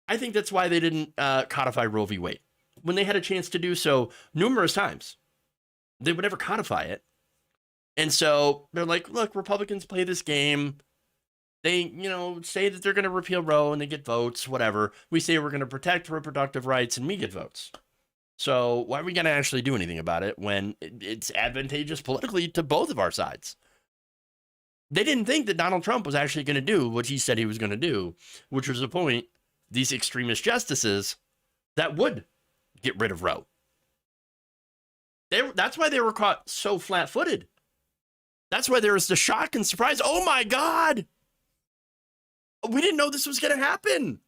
I think that's why they didn't codify Roe v. Wade when they had a chance to do so numerous times. They would never codify it. And so they're like, look, Republicans play this game. They, say that they're going to repeal Roe and they get votes, whatever. We say we're going to protect reproductive rights and we get votes. So why are we going to actually do anything about it when it's advantageous politically to both of our sides? They didn't think that Donald Trump was actually going to do what he said he was going to do, which was appoint these extremist justices that would get rid of Roe. That's why they were caught so flat-footed. That's why there was the shock and surprise. Oh my God! We didn't know this was going to happen.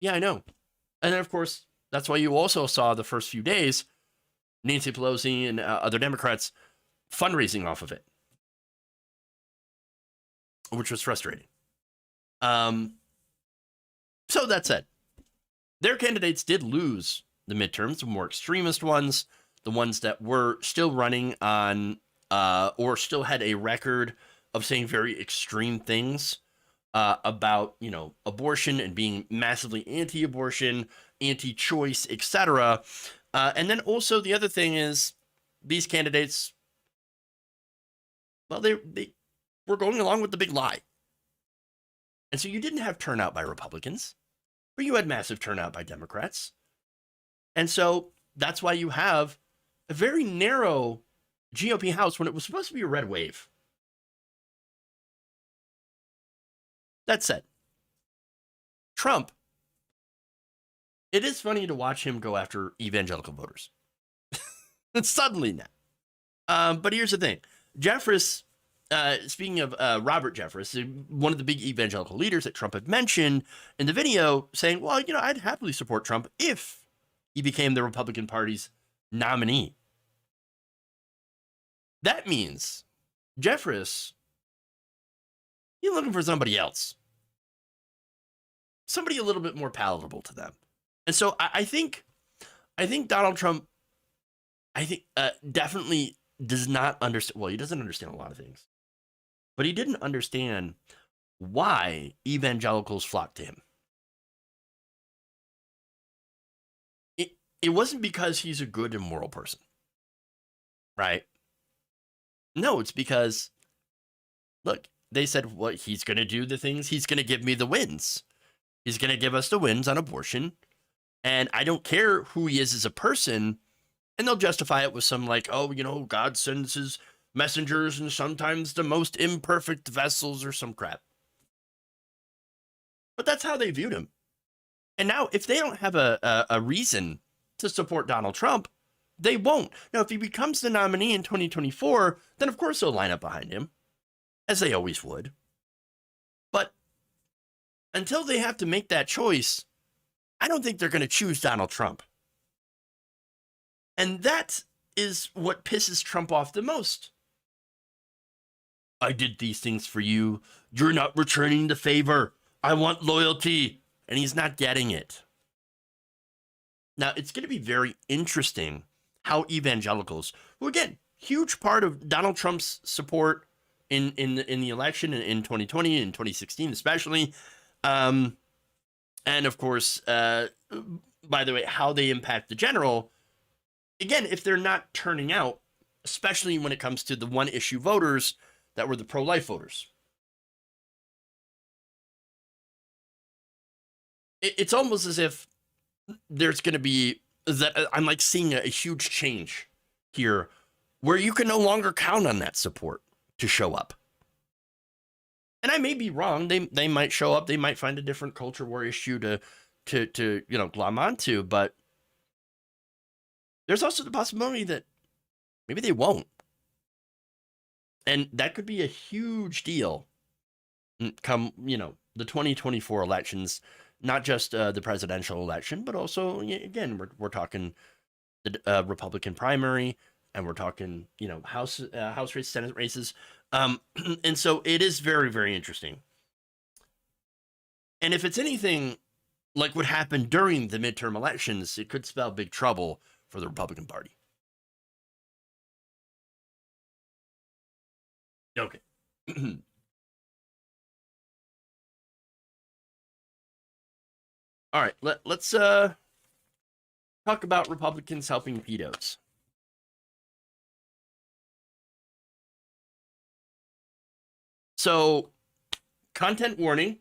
Yeah, I know. And then, of course, that's why you also saw the first few days, Nancy Pelosi and other Democrats fundraising off of it, which was frustrating. So that said, their candidates did lose the midterms, the more extremist ones, the ones that were still running on or still had a record of saying very extreme things about, abortion and being massively anti-abortion, anti-choice, etc. And then also the other thing is these candidates Well, they were going along with the big lie. And so you didn't have turnout by Republicans, but you had massive turnout by Democrats. And so that's why you have a very narrow GOP House when it was supposed to be a red wave. That said, Trump, it is funny to watch him go after evangelical voters. Suddenly now. But here's the thing. Jeffress, speaking of Robert Jeffress, one of the big evangelical leaders that Trump had mentioned in the video, saying, well, I'd happily support Trump if he became the Republican Party's nominee. That means Jeffress, he's looking for somebody else. Somebody a little bit more palatable to them. And so I think Donald Trump, definitely does not understand. Well, he doesn't understand a lot of things, but he didn't understand why evangelicals flocked to him. It wasn't because he's a good and moral person, right? No, it's because, look, they said, well, he's going to do the things. He's going to give me the wins. He's going to give us the wins on abortion. And I don't care who he is as a person. And they'll justify it with some like, oh, God sends his messengers and sometimes the most imperfect vessels or some crap. But that's how they viewed him. And now if they don't have a reason to support Donald Trump, they won't. Now, if he becomes the nominee in 2024, then of course they'll line up behind him, as they always would. But until they have to make that choice, I don't think they're going to choose Donald Trump. And that is what pisses Trump off the most. I did these things for you. You're not returning the favor. I want loyalty. And he's not getting it. Now, it's going to be very interesting how evangelicals, who again, huge part of Donald Trump's support in the election in 2020 and 2016 especially, and of course, by the way, how they impact the general, again, if they're not turning out, especially when it comes to the one issue voters that were the pro-life voters. It's almost as if there's going to be that I'm like seeing a huge change here where you can no longer count on that support to show up. And I may be wrong. They might show up. They might find a different culture war issue to glom onto, but there's also the possibility that maybe they won't. And that could be a huge deal come, the 2024 elections, not just the presidential election, but also, again, we're talking the Republican primary, and we're talking, House races, Senate races. And so it is very, very interesting. And if it's anything like what happened during the midterm elections, it could spell big trouble for the Republican Party. Okay. All right, let's talk about Republicans helping pedos. So, content warning.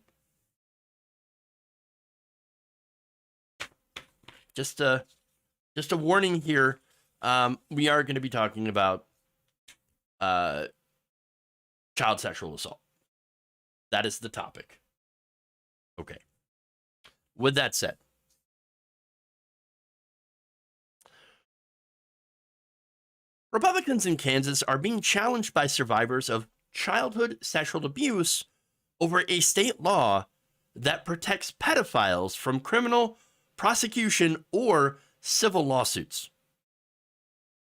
Just a warning here. We are going to be talking about child sexual assault. That is the topic. Okay. With that said, Republicans in Kansas are being challenged by survivors of childhood sexual abuse over a state law that protects pedophiles from criminal prosecution or civil lawsuits.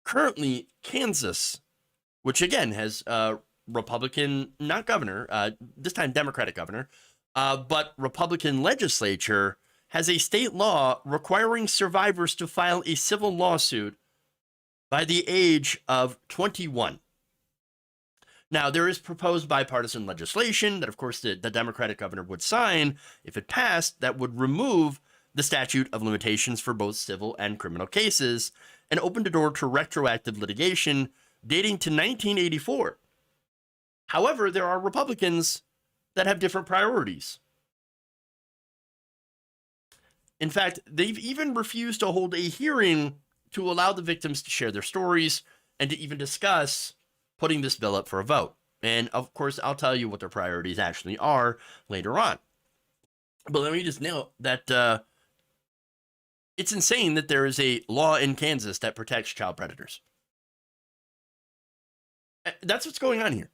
Currently, Kansas, which again has Republican, not governor, this time Democratic governor, but Republican legislature, has a state law requiring survivors to file a civil lawsuit by the age of 21. Now, there is proposed bipartisan legislation that, of course, the Democratic governor would sign if it passed that would remove the statute of limitations for both civil and criminal cases and open the door to retroactive litigation dating to 1984. However, there are Republicans that have different priorities. In fact, they've even refused to hold a hearing to allow the victims to share their stories and to even discuss putting this bill up for a vote. And of course, I'll tell you what their priorities actually are later on. But let me just note that it's insane that there is a law in Kansas that protects child predators. That's what's going on here.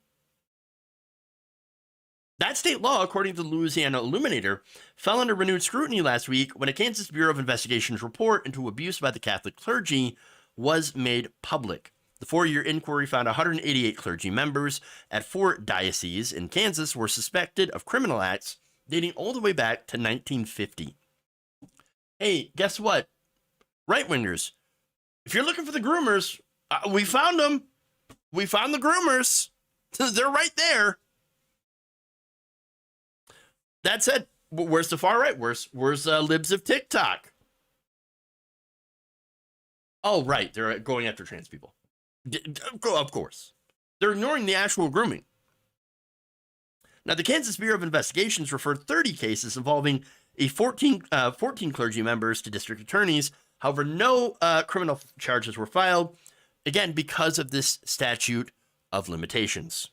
That state law, according to the Louisiana Illuminator, fell under renewed scrutiny last week when a Kansas Bureau of Investigation's report into abuse by the Catholic clergy was made public. The 4-year inquiry found 188 clergy members at 4 dioceses in Kansas were suspected of criminal acts dating all the way back to 1950. Hey, guess what? Right-wingers, if you're looking for the groomers, we found them. We found the groomers. They're right there. That said, where's the far right? Where's libs of TikTok? Oh, right. They're going after trans people. Of course. They're ignoring the actual grooming. Now, the Kansas Bureau of Investigations referred 30 cases involving 14 clergy members to district attorneys. However, no criminal charges were filed, again, because of this statute of limitations.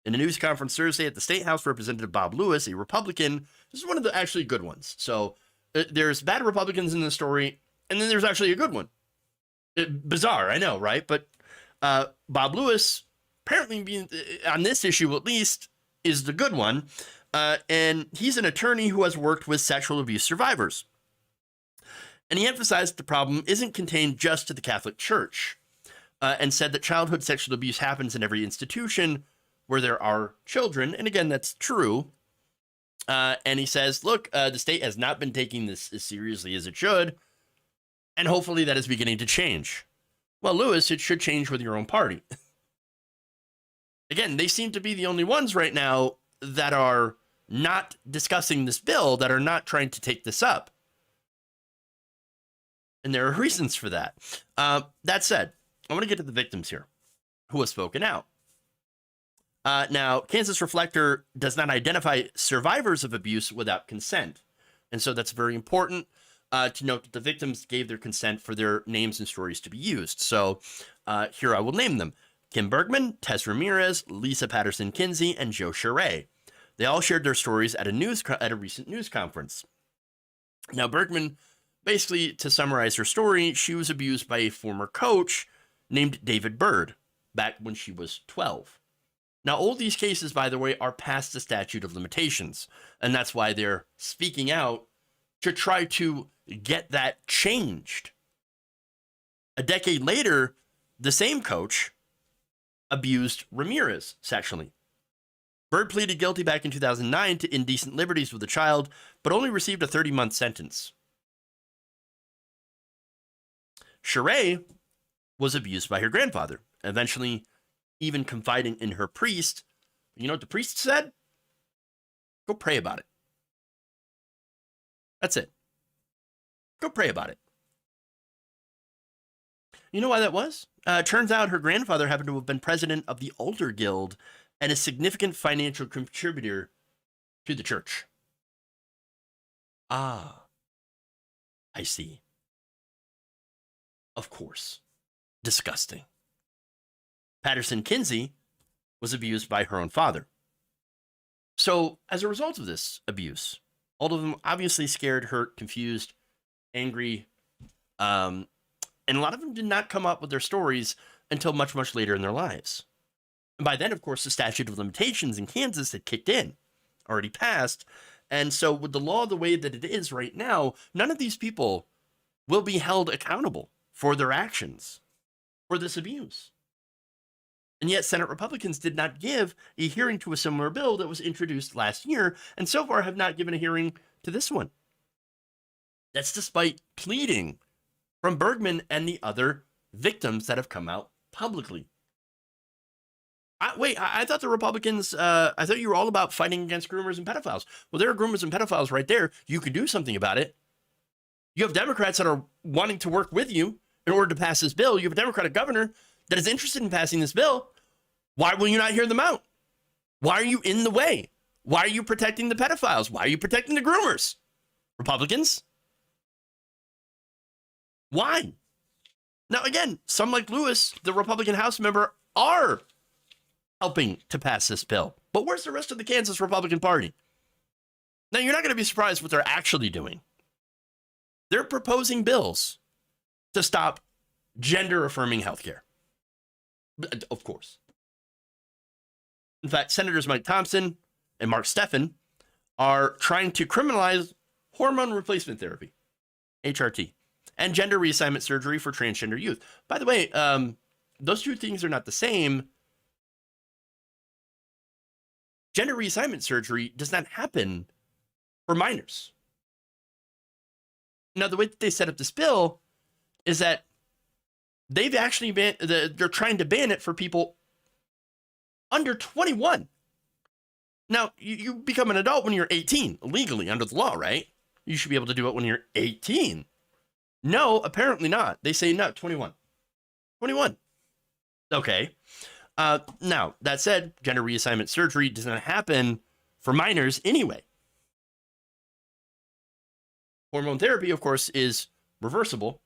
In a news conference Thursday at the State House, Representative Bob Lewis, a Republican, this is one of the actually good ones. So there's bad Republicans in the story, and then there's actually a good one. Bizarre, I know, right? But Bob Lewis, apparently being, on this issue at least, is the good one. And he's an attorney who has worked with sexual abuse survivors. And he emphasized the problem isn't contained just to the Catholic Church, and said that childhood sexual abuse happens in every institution where there are children. And again, that's true. And he says, look, the state has not been taking this as seriously as it should. And hopefully that is beginning to change. Well, Lewis, it should change with your own party. Again, they seem to be the only ones right now that are not discussing this bill, that are not trying to take this up. And there are reasons for that. That said, I want to get to the victims here who have spoken out. Now, Kansas Reflector does not identify survivors of abuse without consent. And so that's very important to note that the victims gave their consent for their names and stories to be used. So here I will name them. Kim Bergman, Tess Ramirez, Lisa Patterson Kinsey, and Joe Charest. They all shared their stories at a recent news conference. Now, Bergman, basically, to summarize her story, she was abused by a former coach named David Byrd back when she was 12. Now, all these cases, by the way, are past the statute of limitations, and that's why they're speaking out to try to get that changed. A decade later, the same coach abused Ramirez sexually. Byrd pleaded guilty back in 2009 to indecent liberties with a child, but only received a 30-month sentence. Charest was abused by her grandfather, eventually even confiding in her priest. You know what the priest said? Go pray about it. That's it. Go pray about it. You know why that was? Turns out her grandfather happened to have been president of the Altar Guild and a significant financial contributor to the church. Ah, I see. Of course. Disgusting. Patterson Kinsey was abused by her own father. So, as a result of this abuse, all of them obviously scared, hurt, confused, angry, and a lot of them did not come up with their stories until much, much later in their lives. And by then, of course, the statute of limitations in Kansas had kicked in, already passed. And so with the law the way that it is right now, none of these people will be held accountable for their actions, for this abuse. And yet Senate Republicans did not give a hearing to a similar bill that was introduced last year, and so far have not given a hearing to this one. That's despite pleading from Bergman and the other victims that have come out publicly. I thought the Republicans, I thought you were all about fighting against groomers and pedophiles. Well, there are groomers and pedophiles right there. You could do something about it. You have Democrats that are wanting to work with you in order to pass this bill. You have a Democratic governor that is interested in passing this bill. Why will you not hear them out? Why are you in the way? Why are you protecting the pedophiles? Why are you protecting the groomers? Republicans? Why? Now, again, some like Lewis, the Republican House member, are helping to pass this bill. But where's the rest of the Kansas Republican Party? Now, you're not going to be surprised what they're actually doing. They're proposing bills to stop gender-affirming healthcare. Of course. In fact, Senators Mike Thompson and Mark Steffen are trying to criminalize hormone replacement therapy, HRT, and gender reassignment surgery for transgender youth. By the way, those two things are not the same. Gender reassignment surgery does not happen for minors. Now, the way that they set up this bill is that they've actually they're trying to ban it for people under 21. Now, you become an adult when you're 18, legally under the law, right? You should be able to do it when you're 18. No, apparently not. They say no, 21. 21. Okay. Now, that said, gender reassignment surgery does not happen for minors anyway. Hormone therapy, of course, is reversible.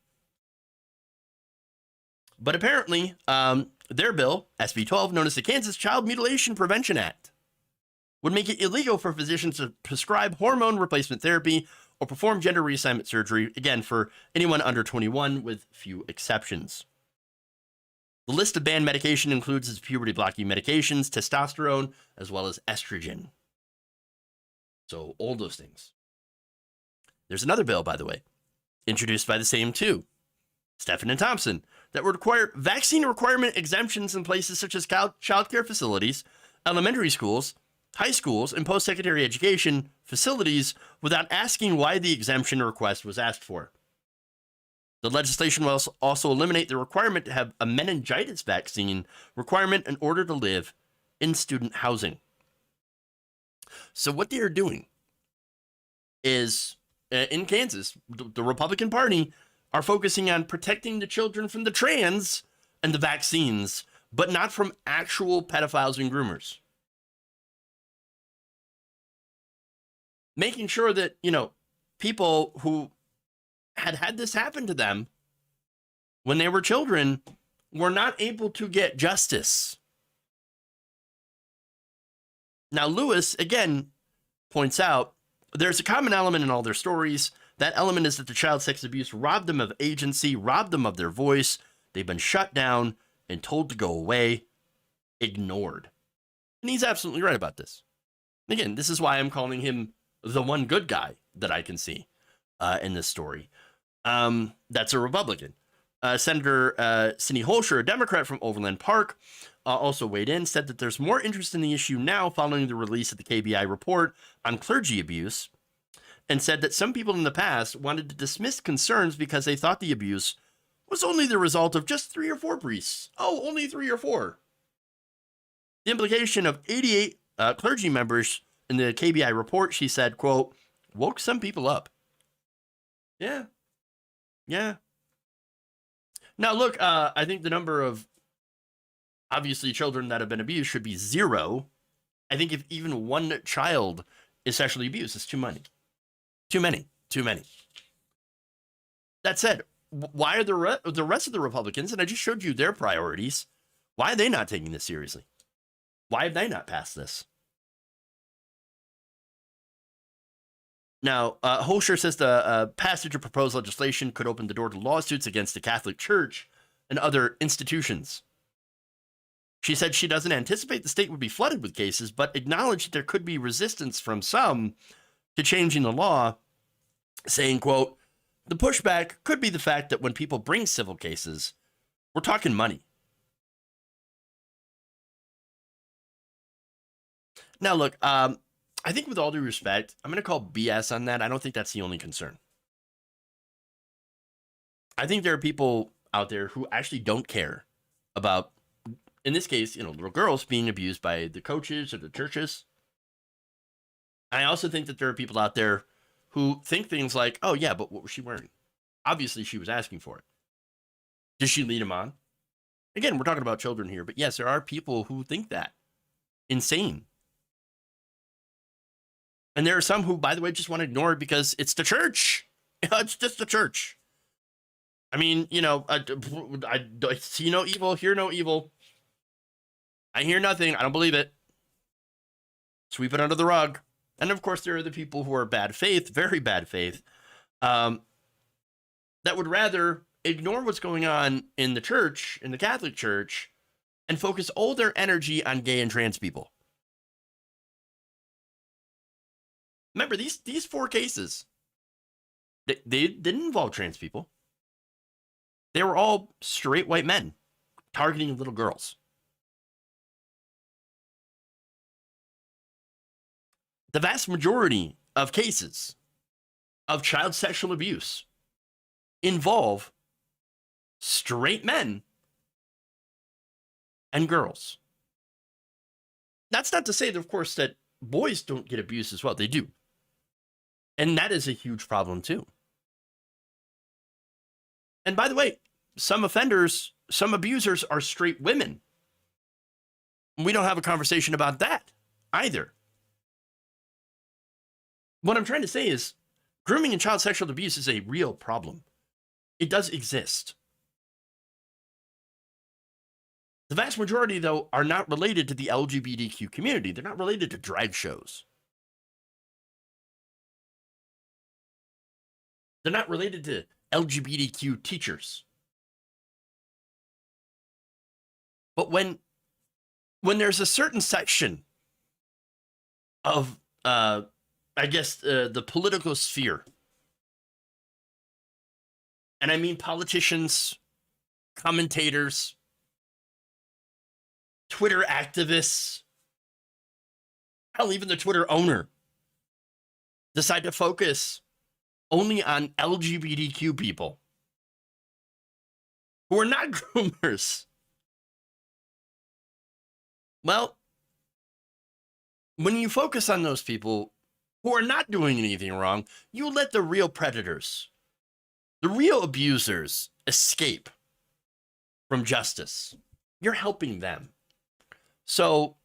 But apparently, their bill, SB 12, known as the Kansas Child Mutilation Prevention Act, would make it illegal for physicians to prescribe hormone replacement therapy or perform gender reassignment surgery, again, for anyone under 21, with few exceptions. The list of banned medication includes puberty-blocking medications, testosterone, as well as estrogen. So, all those things. There's another bill, by the way, introduced by the same two, Steffen and Thompson, that would require vaccine requirement exemptions in places such as child care facilities, elementary schools, high schools, and post-secondary education facilities without asking why the exemption request was asked for. The legislation will also eliminate the requirement to have a meningitis vaccine requirement in order to live in student housing. So what they are doing is, in Kansas, the Republican Party are focusing on protecting the children from the trans and the vaccines, but not from actual pedophiles and groomers. Making sure that, people who had this happen to them when they were children were not able to get justice. Now, Lewis, again, points out there's a common element in all their stories. That element is that the child sex abuse robbed them of agency, robbed them of their voice. They've been shut down and told to go away, ignored. And he's absolutely right about this. Again, this is why I'm calling him the one good guy that I can see in this story. That's a Republican. Senator Cindy Holscher, a Democrat from Overland Park, also weighed in, said that there's more interest in the issue now following the release of the KBI report on clergy abuse, and said that some people in the past wanted to dismiss concerns because they thought the abuse was only the result of just 3 or 4 priests. Oh, only 3 or 4. The implication of 88 clergy members in the KBI report, she said, quote, woke some people up. Yeah. Now, look, I think the number of, obviously, children that have been abused should be 0. I think if even one child is sexually abused, it's too many. Too many. That said, why are the rest of the Republicans, and I just showed you their priorities, why are they not taking this seriously? Why have they not passed this? Now, Holscher says the passage of proposed legislation could open the door to lawsuits against the Catholic Church and other institutions. She said she doesn't anticipate the state would be flooded with cases, but acknowledged that there could be resistance from some to changing the law, saying, quote, the pushback could be the fact that when people bring civil cases, we're talking money. Now, look, I think with all due respect, I'm going to call BS on that. I don't think that's the only concern. I think there are people out there who actually don't care about, in this case, little girls being abused by the coaches or the churches. I also think that there are people out there who think things like, oh, yeah, but what was she wearing? Obviously, she was asking for it. Did she lead him on? Again, we're talking about children here, but yes, there are people who think that. Insane. And there are some who, by the way, just want to ignore it because it's the church. It's just the church. I mean, you know, I see no evil, hear no evil. I hear nothing. I don't believe it. Sweep it under the rug. And of course, there are the people who are bad faith, very bad faith, that would rather ignore what's going on in the church, in the Catholic Church, and focus all their energy on gay and trans people. Remember, these 4 cases, they didn't involve trans people. They were all straight white men targeting little girls. The vast majority of cases of child sexual abuse involve straight men and girls. That's not to say that, of course, that boys don't get abused as well. They do. And that is a huge problem, too. And by the way, some offenders, some abusers are straight women. We don't have a conversation about that either. What I'm trying to say is grooming and child sexual abuse is a real problem. It does exist. The vast majority, though, are not related to the LGBTQ community. They're not related to drag shows. They're not related to LGBTQ teachers. But when there's a certain section of, I guess, the political sphere, and I mean politicians, commentators, Twitter activists, hell, even the Twitter owner, decide to focus only on LGBTQ people who are not groomers. Well, when you focus on those people who are not doing anything wrong, you let the real predators, the real abusers, escape from justice. You're helping them. So,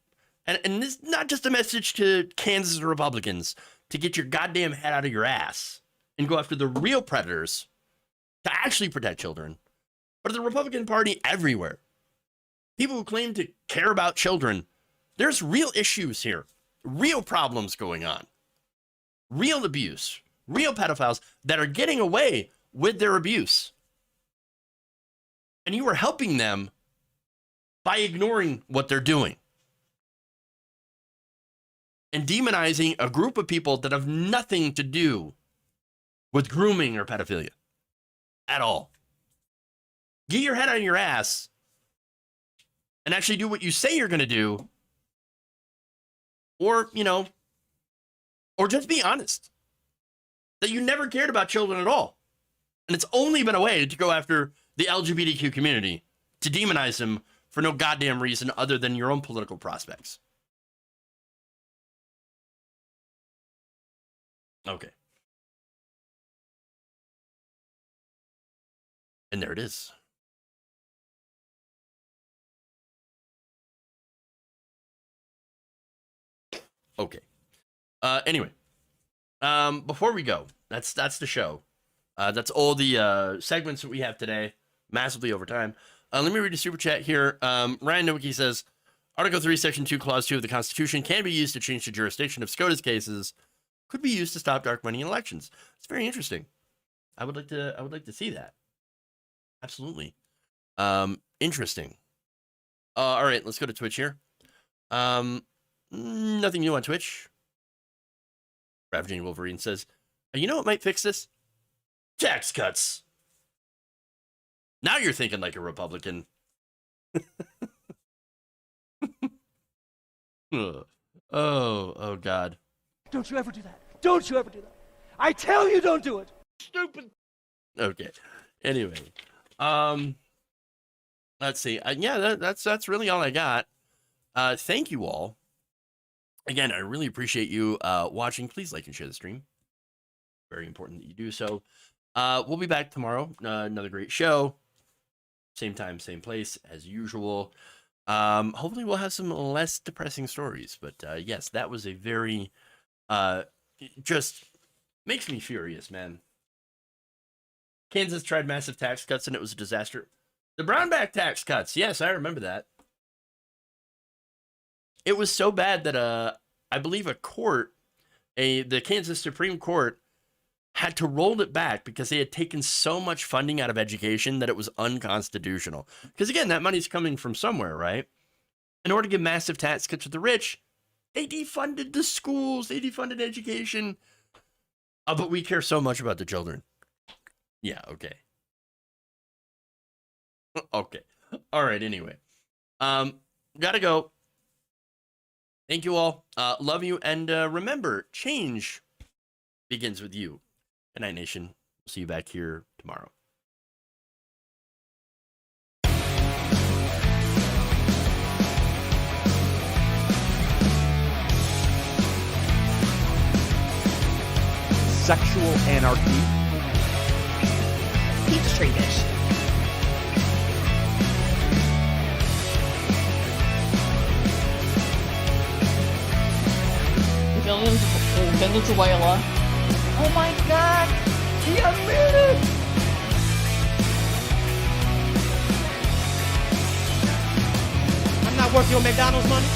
and this is not just a message to Kansas Republicans to get your goddamn head out of your ass and go after the real predators to actually protect children, but the Republican Party everywhere. People who claim to care about children, there's real issues here, real problems going on, real abuse, real pedophiles that are getting away with their abuse. And you are helping them by ignoring what they're doing and demonizing a group of people that have nothing to do with grooming or pedophilia at all. Get your head out of your ass and actually do what you say you're going to do, or, you know, or just be honest that you never cared about children at all. And it's only been a way to go after the LGBTQ community, to demonize them for no goddamn reason other than your own political prospects. Okay. And there it is. Okay. Anyway, before we go, that's the show. That's all the segments that we have today, massively over time. Let me read a super chat here. Ryan Nowicki says, Article 3, Section 2, Clause 2 of the Constitution can be used to change the jurisdiction of SCOTUS cases, could be used to stop dark money in elections. It's very interesting. I would like to see that. Absolutely. Interesting. All right, let's go to Twitch here. Nothing new on Twitch. Ravaging Wolverine says, you know what might fix this? Tax cuts. Now you're thinking like a Republican. Oh, God. Don't you ever do that. Don't you ever do that. I tell you, don't do it. Stupid. Okay. Anyway. Let's see. Yeah, that's really all I got. Thank you all. Again, I really appreciate you watching. Please like and share the stream. Very important that you do so. We'll be back tomorrow. Another great show. Same time, same place as usual. Hopefully we'll have some less depressing stories. But yes, that was a very just makes me furious, man. Kansas tried massive tax cuts and it was a disaster. The Brownback tax cuts. Yes, I remember that. It was so bad that I believe a court, the Kansas Supreme Court, had to roll it back because they had taken so much funding out of education that it was unconstitutional. Because again, that money's coming from somewhere, right? In order to give massive tax cuts to the rich, they defunded the schools, they defunded education. But we care so much about the children. Yeah, okay. Okay. All right, anyway. Gotta go. Thank you all. Love you. And remember, change begins with you. Good night, nation. See you back here tomorrow. Sexual anarchy. Peachtree dish. Venezuela. Oh my God! He admitted! I'm not worth your McDonald's money.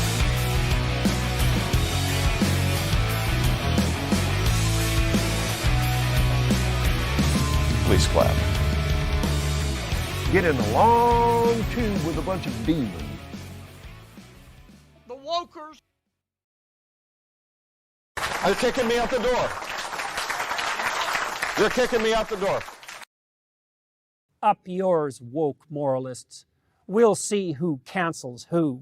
Please clap. Get in a long tube with a bunch of demons. The wokers. They're kicking me out the door. They're kicking me out the door. Up yours, woke moralists. We'll see who cancels who.